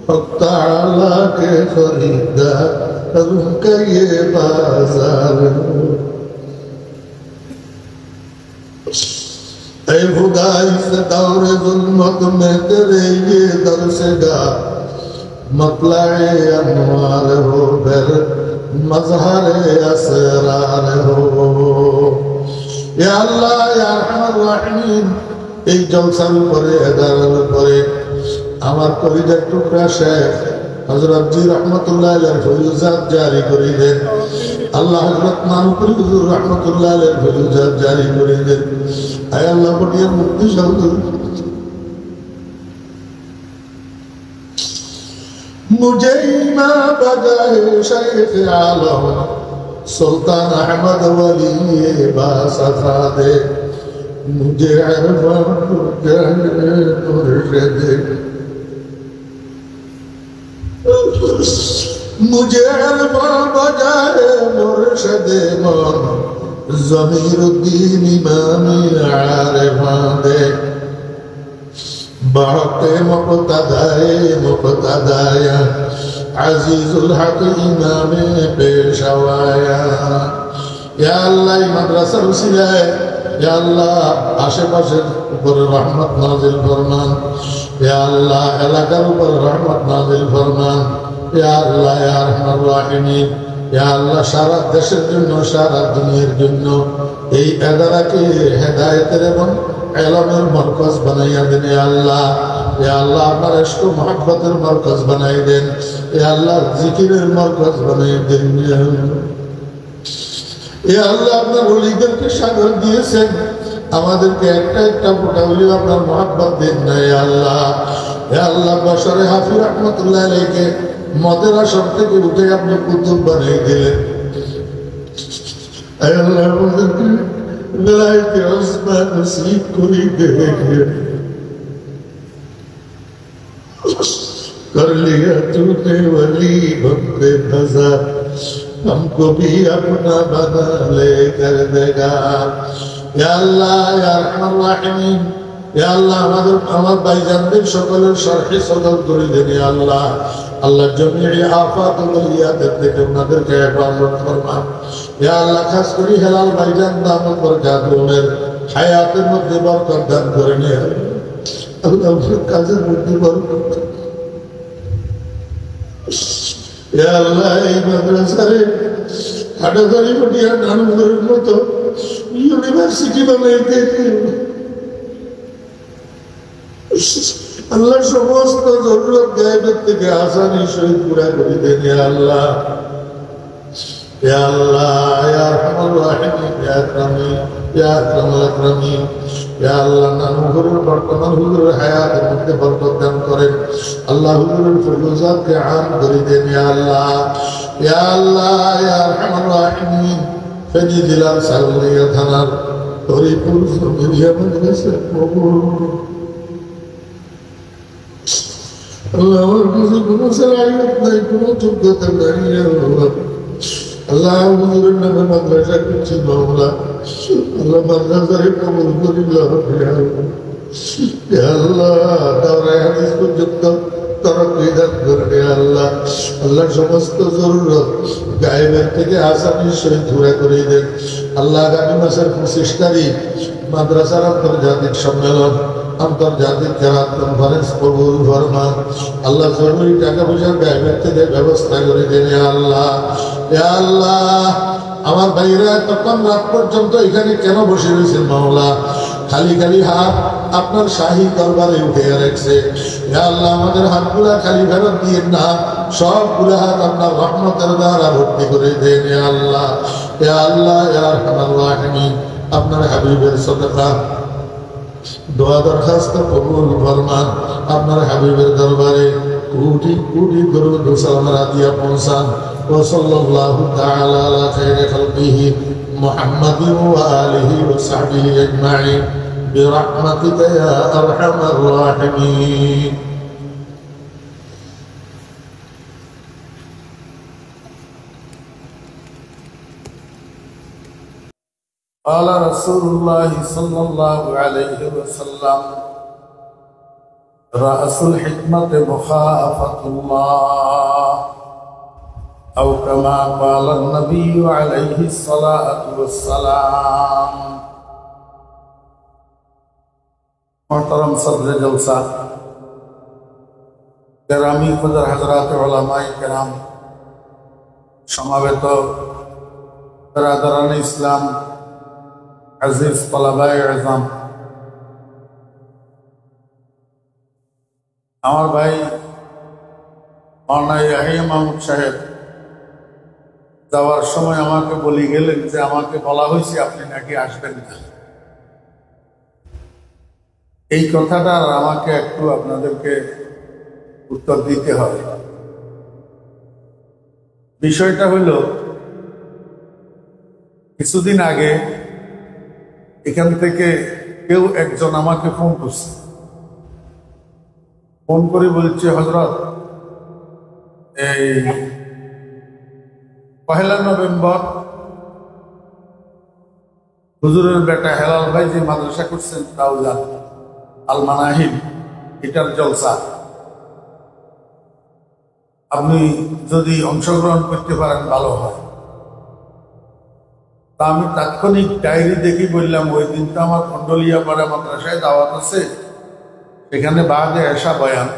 S1: हक़ तआला के खरीदार उनका ये बाजार ऐ खुदा इस दौर जुल्मत में तेरे ये दरसगा मतलाए अनवार हो फिर मजहरे असरार हो या अल्लाह या अरहमर राहिमीन এই জলসার উপরে এদারার উপরে আমার কলিজার টুকরা শেখ হযরত জি রহমাতুল্লাহ আলাইহি ফয়ুজাত জারি করে দেন আল্লাহ হযরত মানপুরি হুজুর রহমাতুল্লাহ আলাইহি ফয়ুজাত জারি করে দেন আয় আল্লাহ বটিয়া মুক্তি সাধু मुझे इमाम बजाए शेख आलम सुल्तान अहमद वली बासफा दे मुझे अरफान मुर्शिद मुझे अरफा बजाए मुर्शिद मन ज़मीरुद्दीन इमाम आरिफा दे बाक़े मुक़तदाया अज़ीज़ुल हक़ इमाम पेशवाया या अल्लाह मदरसा उसिलाए या अल्लाह आशे-पाशेर ऊपर रहमत नाज़िल फरमान या अल्लाह एलाकार ऊपर रहमत नाज़िल फरमान या अल्लाह या अरहमर राहिमीन या अल्लाह सारा देशेर जन्य सारा दुनियार जन्य এই এদারাকে হেদায়েতের এবং ইলমের মারকাজ বানাইয়া দেন ইয়া আল্লাহ ইয়া আল্লাহ আপনার ইশক ও মুহাব্বতের মারকাজ বানাই দেন ইয়া আল্লাহ জিকিরের মারকাজ বানাই দেন ইয়া আল্লাহ আপনার ওলিদেরকে সাগর দিয়েছেন আমাদেরকে একটা একটা ফোঁটা ওলি আপনার মুহাব্বত দেন না ইয়া আল্লাহ বশরে হাফি রহমাতুল্লাহ আলাইহিকে মদের আসর থেকে উঠে আপনি কুতুব বানাই দিলেন ইয়া আল্লাহ আমাদেরকে বেলায়েতে উসমান নসিব করে দেন कर लिया तूने वली बंदे फजा हमको भी अपना बना ले कर देगा या अल्लाह या अरहमर राहिमीन या अल्लाह हमारे भाईजानদের সকলের শরহে সদর করে দেন ইয়া আল্লাহ আল্লাহ জমিই আফাত ও বলিয়াত থেকে ওনাদেরকে হেফাজত ফরমান ইয়া আল্লাহ খাস করে হেলাল ভাইজান দামত বরকাতুমের হায়াতের মধ্যে বরকত দান করে নিয়ে আল্লাহ কাজের মধ্যে বরকত या अल्लाह এই মাদ্রাসারে হাটাদারি পটিয়া নানুরের মতো ইউনিভার্সিটি বানাইতে আল্লাহ সমস্ত জরুরত গায়েবের থেকে আসানি সহিত পুরা করে দেন ইয়া আল্লাহ ইয়া আল্লাহ ইয়া আরহামার রাহিমিন ইয়া আকরামিন ইয়া আকরামুল আকরামিন ইয়া আল্লাহ নানুরের বর্তমান হুজুরের হায়াতের মধ্যে বরকত দান করেন আল্লাহ হুজুরের ফয়ুজাতকে আম করে দেন ইয়া আল্লাহ ইয়া আরহামার রাহিমিন ফেনী জেলার সালমাইয়া থানার হরিপুর মিরিয়া মাদ্রাসা কবুল আল্লাহ আমার কাছে কোনো সালাহিয়ত নাই কোনো যোগ্যতা নাই আল্লাহ আল্লাহ হুজুরের নামে মাদ্রাসা করছি মাওলা আল্লাহ মাদ্রাসারে কবুল করিল্লাহ ইয়া আল্লাহ দাওরায়ে হাদিস পর্যন্ত তরক্কি দান করেন ইয়া আল্লাহ আল্লাহ সমস্ত জরুরত গায়েবের থেকে আসানির সহিত পুরা করে দেন আল্লাহ আগামী মাসের 25 তারিখ মাদ্রাসার আন্তর্জাতিক সম্মেলন
S2: আন্তর্জাতিক কেরাত কনফারেন্স কবুল ফরমান। আল্লাহ জরুরি টাকা পয়সার ব্যয় ব্যক্তিদের ব্যবস্থা করে দেন আল্লাহ। আল্লাহ আমার ভাইরা তখন রাত পর্যন্ত এখানে কেন বসে রয়েছেন মাওলা? খালি খালি হাত আপনার শাহী দরবারে উঠে রাখছে। আল্লাহ আমাদের হাতগুলা খালি ফেরত দিয়ে না, সবগুলা হাত আপনার রহমতের দ্বারা ভর্তি করে দেন আল্লাহ। আল্লাহ আপনার হাবিবের সাদাকা দোয়া দরখাস্ত কবুল ফরমান। আপনার হাবিবের দরবারে কোটি কোটি দরুদ ও সালাম দিয়া পৌঁছান। ওয়া সাল্লাল্লাহু তাআলা আলা খায়রি খালকিহি মুহাম্মাদিন ওয়া আলিহি ওয়া সাহবিহি আজমাইন বিরহমাতিকা ইয়া আরহামার রাহিমিন।
S1: قال رسول الله صلى الله عليه وسلم رأس الحكمة مخافة الله أو كما قال النبي عليه الصلاة والسلام. محترم صدر جلسہ گرامی قدر حضرات علماء کرام সমাবেত برادران ইসলাম আজিজ তলাবায়ে আযম, আমার ভাই মাওলানা ইয়াহিয়া মাহমুদ সাহেব যাওয়ার সময় আমাকে বলে গেলেন যে আমাকে বলা হয়েছে আপনি নাকি আসবেন না। এই কথাটা আমাকে একটু আপনাদেরকে উত্তর দিতে হবে। বিষয়টা হলো, কিছুদিন আগে এখান থেকে কেউ একজন আমাকে ফোন করছে, ফোন করে বলছে হযরত এই 1 নভেম্বর হুজুরের বেটা হেলাল ভাই যে মাদ্রাসা করছেন তাওজান আল মানাহিল, এটার জলসা আপনি যদি অংশগ্রহণ করতে পারেন ভালো হয়। তা আমি তাৎক্ষণিক ডায়েরি দেখি বললাম ওই দিন তো আমার কন্ডলিয়াপাড়া মাদ্রাসায় দাওয়াত আছে, সেখানে বাদে এশা বয়ান।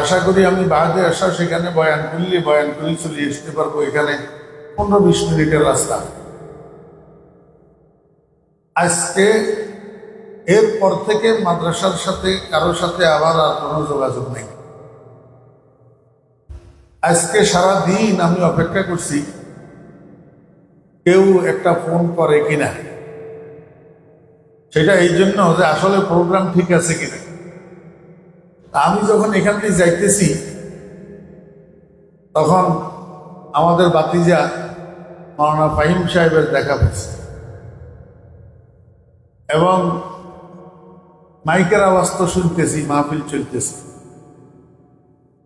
S1: আশা করি আমি বাদে এশা সেখানে বয়ান করে চলে আসতে পারবো। এখানে 15-20 মিনিটের রাস্তা। আজকে এরপর থেকে মাদ্রাসার সাথে কারোর সাথে আবার আর কোনো যোগাযোগ নেই। আজকে সারা দিন আমি অপেক্ষা করছি কেউ একটা ফোন করে কিনা। সেটা এই জন্য যে আসলে প্রোগ্রাম ঠিক আছে কিনা। আমি যখন এখান থেকে যাইতেছি তখন আমাদের বাতিজা মাওলানা ফাহিম সাহেবের দেখা পেয়েছে এবং মাইকের আওয়াজ তো শুনতেছি, মাহফিল চলতেছে।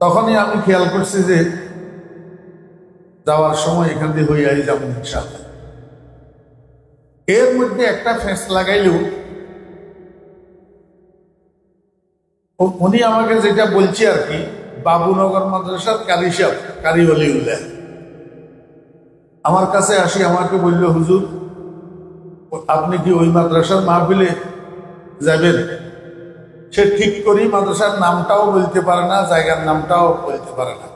S1: তখনই আমি খেয়াল করছি যে যাওয়ার সময় এখান দিয়ে হইয়াই যাবো ইনশাআল্লাহ। এর মধ্যে একটা ফেঁস লাগাইলেও উনি আমাকে যেটা বলছি আর কি, বাবুনগর মাদ্রাসার কারি সাহেব, কারি ওলিউল্লাহ আমার কাছে আসি, আমাকে বলল হুজুর আপনি কি ওই মাদ্রাসার মাহফিলে যাবেন? সে ঠিক করি মাদ্রাসার নামটাও বলতে পারে না, জায়গার নামটাও বলতে পারে না।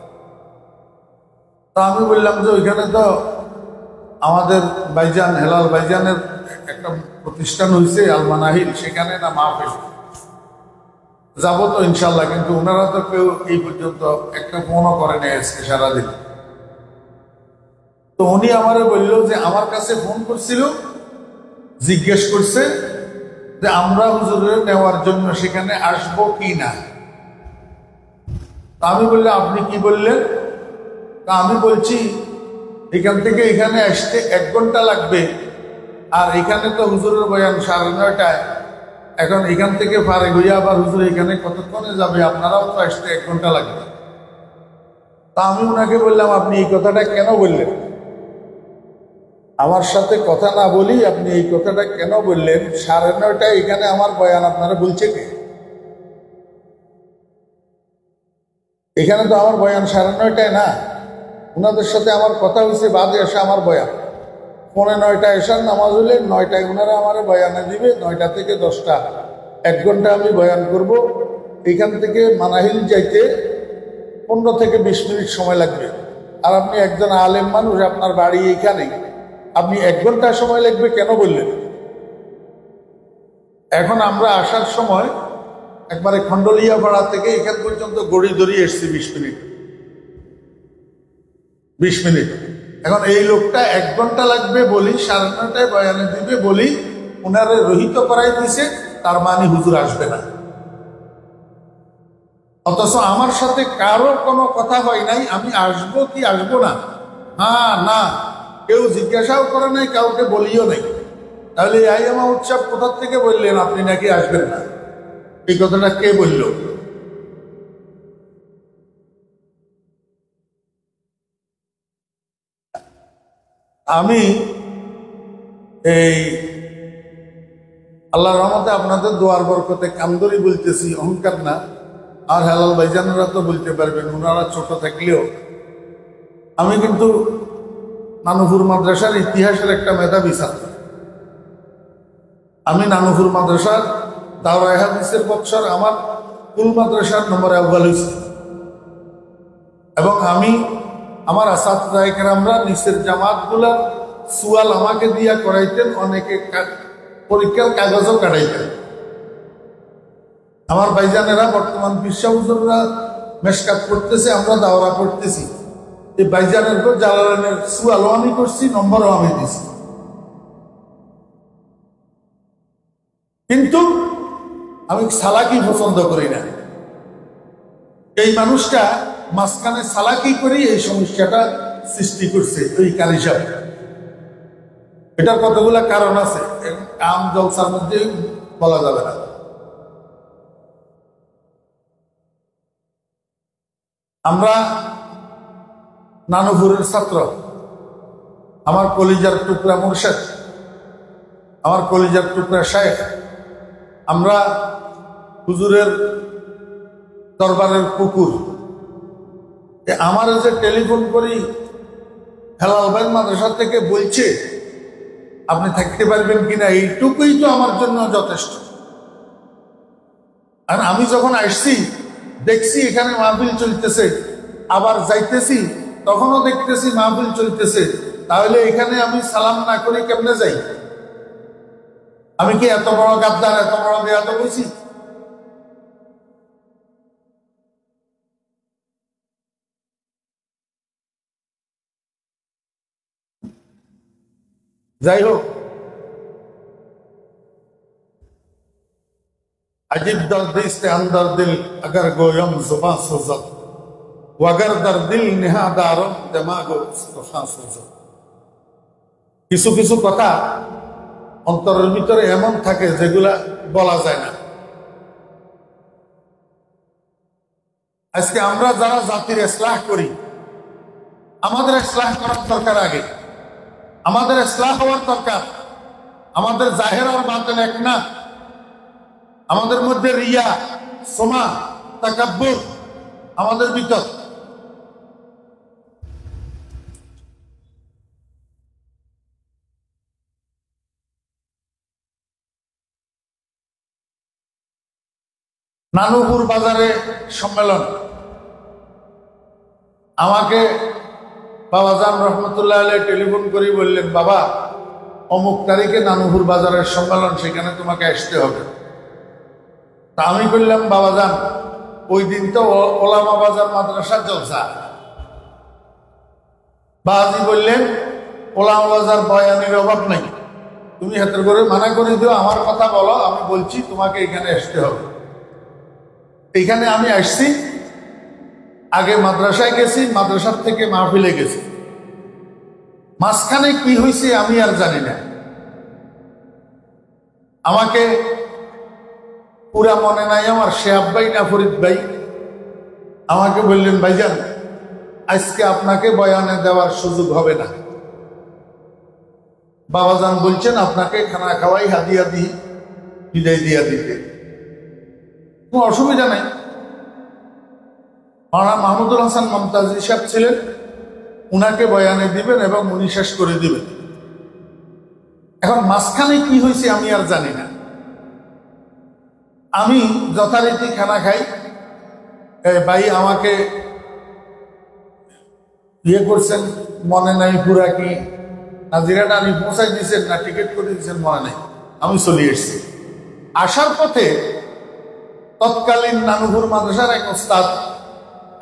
S1: তো আমি বললাম যে ওইখানে তো আমাদের ভাইজান হেলাল ভাইজানের একটা প্রতিষ্ঠান হয়েছে আল মানাহিল, সেখানে না মাহফিল, যাবো তো ইনশাল্লাহ। কিন্তু ওনারা তো কেউ এই পর্যন্ত একটা ফোনও করে নেই আজকে সারাদিন। তো উনি আমারে বলল যে আমার কাছে ফোন করছিল, জিজ্ঞেস করছে যে আমরা হুজুরের নেওয়ার জন্য সেখানে আসবো কি না। আমি বললাম আপনি কি বললেন? তা আমি বলছি এখান থেকে এখানে আসতে 1 ঘন্টা লাগবে, আর এখানে তো হুজুরের বয়ান 9:30টায়। এখন এখান থেকে ফারেক হইয়া আবার হুজুর এখানে কতক্ষণে যাবে, আপনারাও তো আসতে 1 ঘন্টা লাগবে। তা আমি ওনাকে বললাম আপনি এই কথাটা কেন বললেন? আমার সাথে কথা না বলি আপনি এই কথাটা কেন বললেন? 9:30টায় এখানে আমার বয়ান আপনারা বলছে কে? এখানে তো আমার বয়ান 9:30টায় না, ওনাদের সাথে আমার কথা হয়েছে বাদে এসে আমার বয়ান 9:45 এসার নামাজ হলে 9টায় ওনারা আমার বয়ানে দিবে, 9টা থেকে 10টা 1 ঘন্টা আমি বয়ান করব। এখান থেকে মানাহিল যাইতে 15 থেকে 20 মিনিট সময় লাগবে। আর আপনি একজন আলেম মানুষ, আপনার বাড়ি এখানে, আপনি 1 ঘন্টা সময় লাগবে কেন বললেন? এখন আমরা আসার সময় একবারে খন্ডলিয়া পাড়া থেকে এখান পর্যন্ত গড়ি ধরিয়ে এসছি 20 মিনিট। এখন এই লোকটা 1 ঘন্টা লাগবে বলি, 9:30টায় বয়ানে দিবে বলি, উনারে রহিত করাই দিছে, তার মানে হুজুর আসবে না। অথচ আমার সাথে কারো কোনো কথা হয় নাই, আমি আসবো কি আসবো না, হ্যাঁ না, কেউ জিজ্ঞাসাও করে নাই, কাউকে বলিও নাই। তাহলে আইয়ামা উৎসব কোথা থেকে বললেন আপনি নাকি আসবেন না? এই কথাটা কে বলল? আমি এই আল্লাহর রহমতে আপনাদের দোয়ার বরকতে কামদরি বলতেছি, অহংকার না। আর হেলাল ভাইজানরা তো বলতে পারবেন, ওনারা ছোট থাকলেও। আমি কিন্তু নানুপুর মাদ্রাসার ইতিহাসের একটা মেধাবী ছাত্র। আমি নানুপুর মাদ্রাসার দাওরায়ে হাদিসের বৎসর আমার কুল মাদ্রাসার নম্বরে আউয়াল হয়েছি। এবং আমি আমার আসাদুল্লাহ কেরামরা নিচের জামাতগুলার সুয়াল আমাকে দিয়া করাইতেন, অনেকে পরীক্ষার কাগজও কাটাইতেন। আমার ভাইজানেরা বর্তমান বিশ্ব হুজুররা মেশকাত করতেছে, আমরা দাওরা করতেছি। এই ভাইজানের পর জালালানের সুয়ালও আমি করছি, নম্বরও আমি দিছি। কিন্তু আমি সালাকি পছন্দ করি না। এই মানুষটা মাঝখানে সালাকি করি এই সমস্যাটা সৃষ্টি করছে ওই কারি সাহেব। এটার কতগুলা কারণ আছে, কাম জলসার মধ্যে বলা যাবে না। আমরা নানুপুরের ছাত্র, আমার কলিজার টুকরা মুর্শেদ, আমার কলিজার টুকরা শায়েখ, আমরা হুজুরের দরবারের কুকুর। আমার যে টেলিফোন করি হেলাল ভাই মাদ্রাসা থেকে বলছে আপনি থাকতে পারবেন কিনা, এইটুকুই তো আমার জন্য যথেষ্ট। আর আমি যখন আসছি দেখছি এখানে মাহফিল চলতেছে, আবার যাইতেছি তখনও দেখতেছি মাহফিল চলতেছে, তাহলে এখানে আমি সালাম না করি কেমনে যাই? আমি কি এত বড় গাদ্দার, এত বড় বেয়াদব হইছি? যাই হোক, अजीब दर्द से अंदर दिल अगर गोयम जुबां सोजत वगर दर दिल निहादारम दिमागो तूफान सोजत। কিছু কিছু কথা অন্তরের ভিতরে এমন থাকে যেগুলা বলা যায় না। আজকে আমরা যারা জাতির ইসলাহ করি, আমাদের ইসলাহ করার দরকার। আগে আমাদের ইসলাহ হওয়ার দরকার। আমাদের জাহের আর বাতিন এক না। আমাদের মধ্যে রিয়া, সোমা, তাকাব্বুর আমাদের ভিতর। নানুপুর বাজারে সম্মেলন, আমাকে বাবাজান রহমতুল্লাহ আলাইহি টেলিফোন করে বললেন, বাবা অমুক তারিখে নানুপুর বাজারের সম্মেলন, সেখানে তোমাকে আসতে হবে। তা আমি বললাম, বাবাজান ওই দিন তো ওলামা বাজার মাদ্রাসার জলসা। বাবাজি বললেন, ওলামা বাজার বয়ানের অভাব নাই, তুমি হাতের করে মানা করে দিও, আমার কথা বলো, আমি বলছি তোমাকে এখানে আসতে হবে। এখানে আমি আসছি, আগে মাদ্রাসায় গেছি, মাদ্রাসার থেকে মাহফিলে গেছি। মাঝখানে কি হয়েছে আমি আর জানি না। আমাকে পুরা মনে নাই আমার, শেহাব ভাই না ফরিদ ভাই আমাকে বললেন, ভাইজান আজকে আপনাকে বয়ানে দেওয়ার সুযোগ হবে না। বাবাজান বলছেন আপনাকে খানা খাওয়াই হাদিয়া দিই, বিদায় দিয়া দিতে কোনো অসুবিধা নাই। মাওলানা মাহমুদুল হাসান মমতাজি সাহেব ছিলেন, উনাকে বয়ানে দিবেন এবং উনি শেষ করে দিবেন। এখন মাঝখানে কি হয়েছে আমি আর জানি না। আমি যথারীতি খানা খাই। ভাই আমাকে ইয়ে করছেন মনে নাই, পুরা কি নাজিরাটা আমি পৌঁছাই দিয়েছেন না টিকিট করে দিয়েছেন মনে নেই। আমি চলে এসেছি। আসার পথে তৎকালীন নানুপুর মাদ্রাসার এক ওস্তাদ,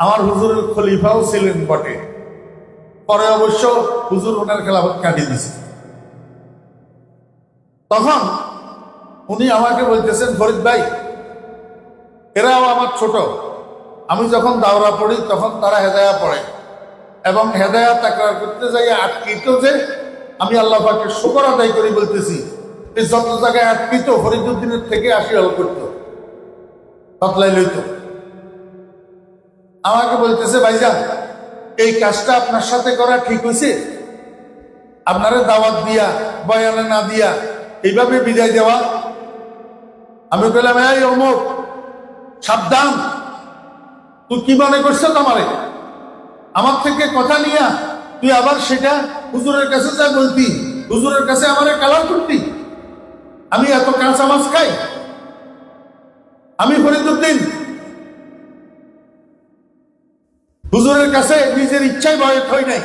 S1: আমার হুজুরের খলিফাও ছিলেন বটে, পরে অবশ্য হুজুর ওনার খেলাফত কাটিয়ে দিয়েছে। তখন উনি আমাকে বলতেছেন, ফরিদ ভাই এরাও আমার ছোট, আমি যখন দাওরা পড়ি তখন তারা হেদায়া পড়ে এবং হেদায়া তাকরার করতে যাই আটকিত, যে আমি আল্লাহ পাকের শুকর আদায় করি বলতেছি, যত জায়গায় আটকিত ফরিদুদ্দিনের থেকে 80 হল করতো, ততলাই লইত। আমাকে বলতেছে, ভাইজান এই কাজটা আপনার সাথে করা ঠিক হয়েছে? আপনারা দাওয়াত দিয়া বয়ানে না দিয়া এইভাবে বিদায় দেওয়া? আমি বললাম, এই অমুক সাবধান, তুই কি মনে করছো আমারে? আমার থেকে কথা নিয়া তুই আবার সেটা হুজুরের কাছে যা বলতি, হুজুরের কাছে আমারে কালার করতি? আমি এত কাঁচা মাছ খাই? আমি ফরিদুদ্দিন হুজুরের কাছে নিজের ইচ্ছায় বয়স হই নাই,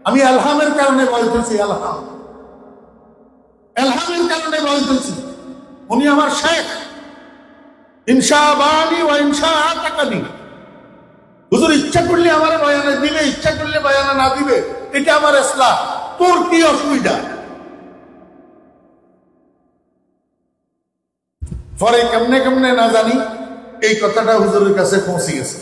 S1: আমি এলহামের কারণে বয়স হয়েছি। এলহামের কারণে বয়স হয়েছি। উনি আমার শেখ, ইনশা বানি ও ইনশা আতাকানি। হুজুর ইচ্ছা করলে আমার বয়ানে দিবে, ইচ্ছা করলে বয়ানে না দিবে, এটা আমার ইসলাম। তোর কি অসুবিধা? পরে কেমনে কেমনে না জানি এই কথাটা হুজুরের কাছে পৌঁছে গেছে।